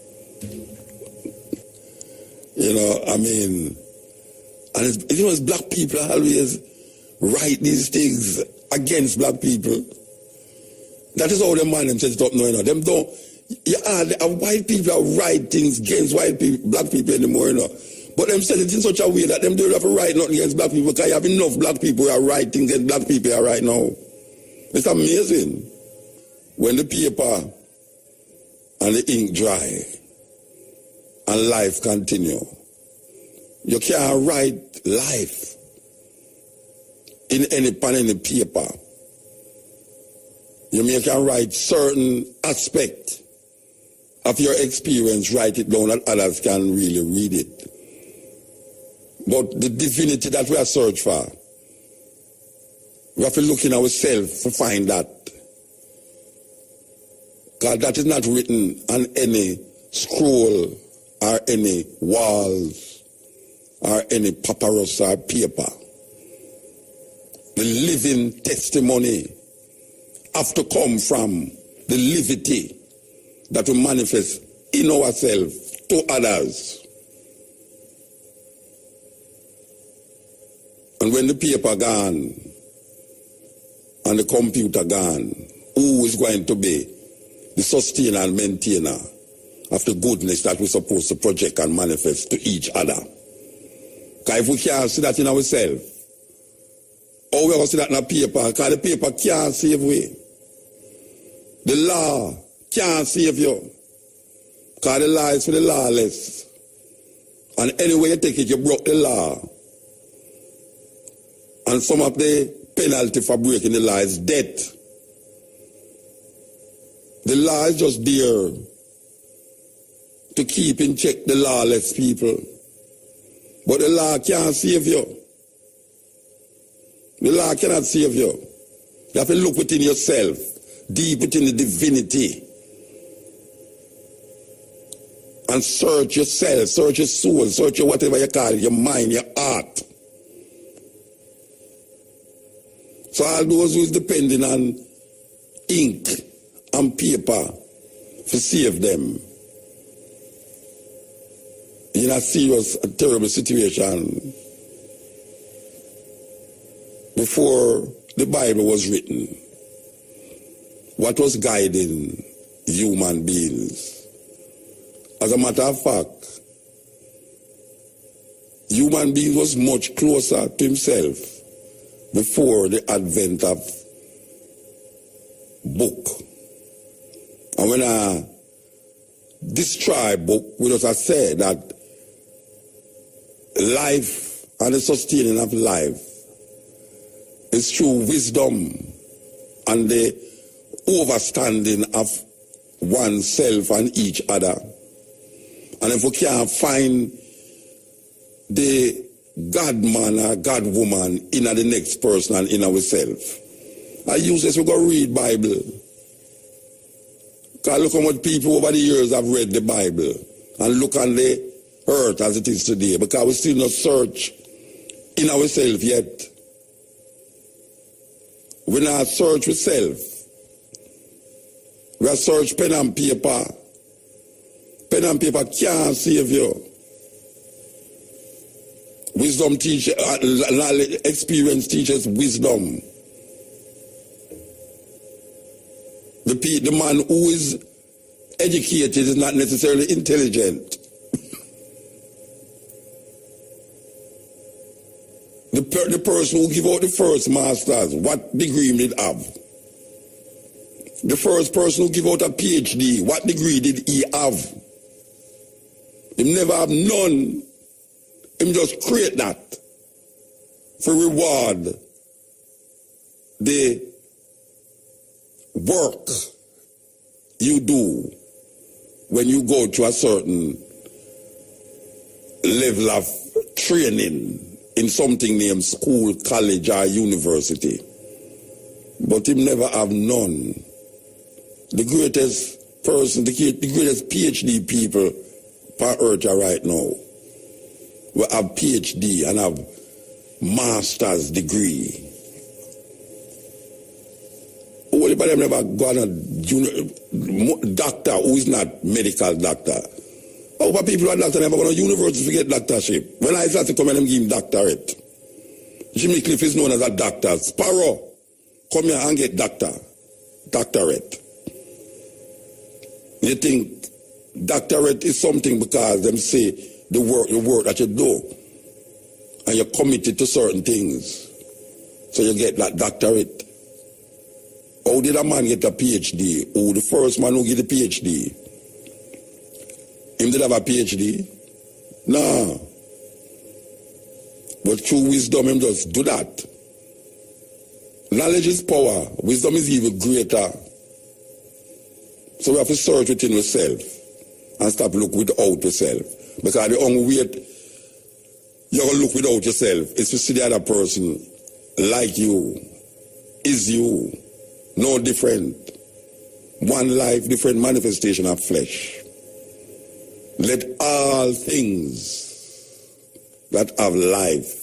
You know, I mean, and it's black people always write these things against black people. That is how the man them set it up now, you know. Them don't, white people write things against white people, black people anymore, you know. But them set it in such a way that them don't have to write nothing against black people because you have enough black people who are writing things against black people right now. It's amazing. When the paper and the ink dry and life continue, you can't write life in any pen, any paper. You can write certain aspect of your experience, write it down that others can really read it. But the divinity that we are searching for, we have to look in ourselves to find that. God, that is not written on any scroll or any walls or any papyrus or paper. The living testimony have to come from the livity that we manifest in ourselves to others. And when the paper gone and the computer gone, who is going to be the sustainer and maintainer of the goodness that we're supposed to project and manifest to each other. Because if we can't see that in ourselves, how we going to see that in a paper? Because the paper can't save we. The law can't save you. Because the law is for the lawless. And anyway you take it, you broke the law. And some of the penalty for breaking the law is death. The law is just there to keep in check the lawless people. But the law can't save you. The law cannot save you. You have to look within yourself, deep within the divinity. And search yourself, search your soul, search your whatever you call it, your mind, your heart. So all those who is depending on ink and paper to save them in a serious, a terrible situation. Before the Bible was written, what was guiding human beings? As a matter of fact, human being was much closer to himself before the advent of book. And when I destroy book, we just say that life and the sustaining of life is through wisdom and the overstanding of oneself and each other. And if we can't find the God man or God woman in the next person and in ourselves, I use this, we go read Bible. Because look how much people over the years have read the Bible and look on the earth as it is today, because we still not search in ourselves yet. We not search ourselves. We are search pen and paper. Pen and paper can't save you. Wisdom teaches, experience teaches wisdom. The man who is educated is not necessarily intelligent. The person who give out the first masters, what degree did he have? The first person who give out a PhD, what degree did he have? He never have none. He just create that for reward the work you do when you go to a certain level of training in something named school, college, or university. But him never have none. The greatest person, the greatest PhD people on earth right now will have PhD and have master's degree. Everybody never gone a doctor who is not medical doctor. Over people who are doctor never gone to university to get doctorship. When I start to come and them give him doctorate. Jimmy Cliff is known as a doctor. Sparrow, come here and get doctorate. You think doctorate is something because them say the work that you do, and you're committed to certain things, so you get that doctorate. How did a man get a PhD? Oh, the first man who get a PhD, him did have a PhD? No. But through wisdom, him just do that. Knowledge is power. Wisdom is even greater. So we have to search within ourselves and stop look without yourself. Because the only way you're going to look without yourself is to see the other person like you, is you, no different. One life, different manifestation of flesh. Let all things that have life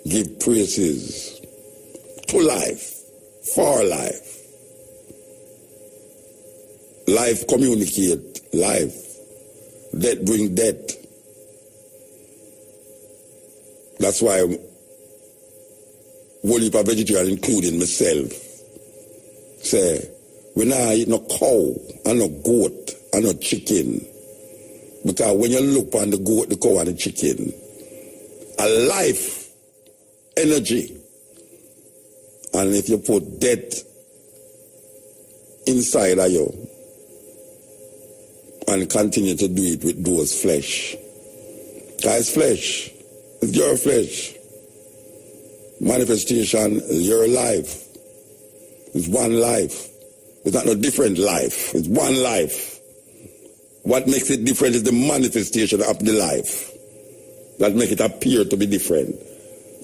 give praises to life, for life. Life communicate life. Death bring death. That's why whole heap of vegetarian, including myself, say, we not eat no cow and no goat and not chicken. Because when you look on the goat, the cow, and the chicken, a life, energy, and if you put death inside of you and continue to do it with those flesh, because flesh, it's your flesh. Manifestation is your life. It's one life. It's not a different life. It's one life. What makes it different is the manifestation of the life that make it appear to be different.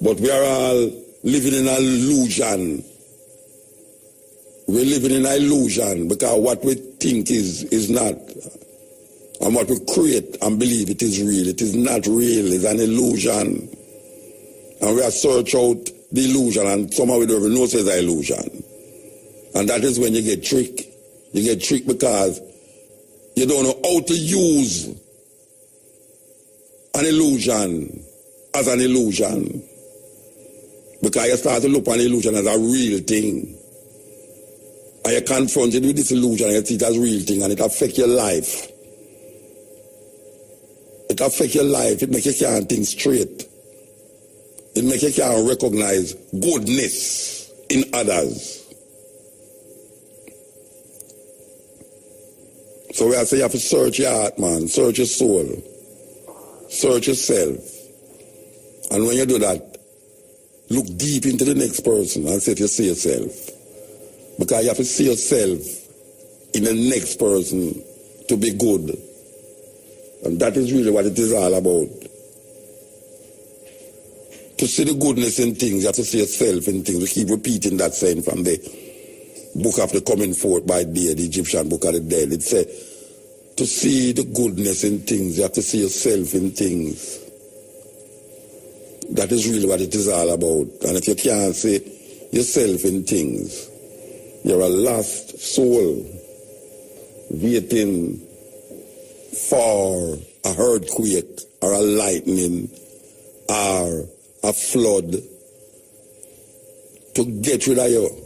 But we are all living in an illusion. We're living in an illusion because what we think is not. And what we create and believe it is real. It is not real. It's an illusion. And we are search out the illusion, and somehow we don't even know it's an illusion. And that is when you get tricked. You get tricked because you don't know how to use an illusion as an illusion. Because you start to look on illusion as a real thing. And you confront it with this illusion and you see it as a real thing, and it affects your life. It affects your life. It makes you can't think straight. It makes you can't recognize goodness in others. So I say you have to search your heart, man. Search your soul. Search yourself. And when you do that, look deep into the next person and see if you see yourself. Because you have to see yourself in the next person to be good. And that is really what it is all about. To see the goodness in things, you have to see yourself in things. We keep repeating that saying from the book of the coming forth by day, the Egyptian book of the dead. It says, to see the goodness in things, you have to see yourself in things. That is really what it is all about. And if you can't see yourself in things, you're a lost soul waiting for a earthquake or a lightning or a flood to get rid of you.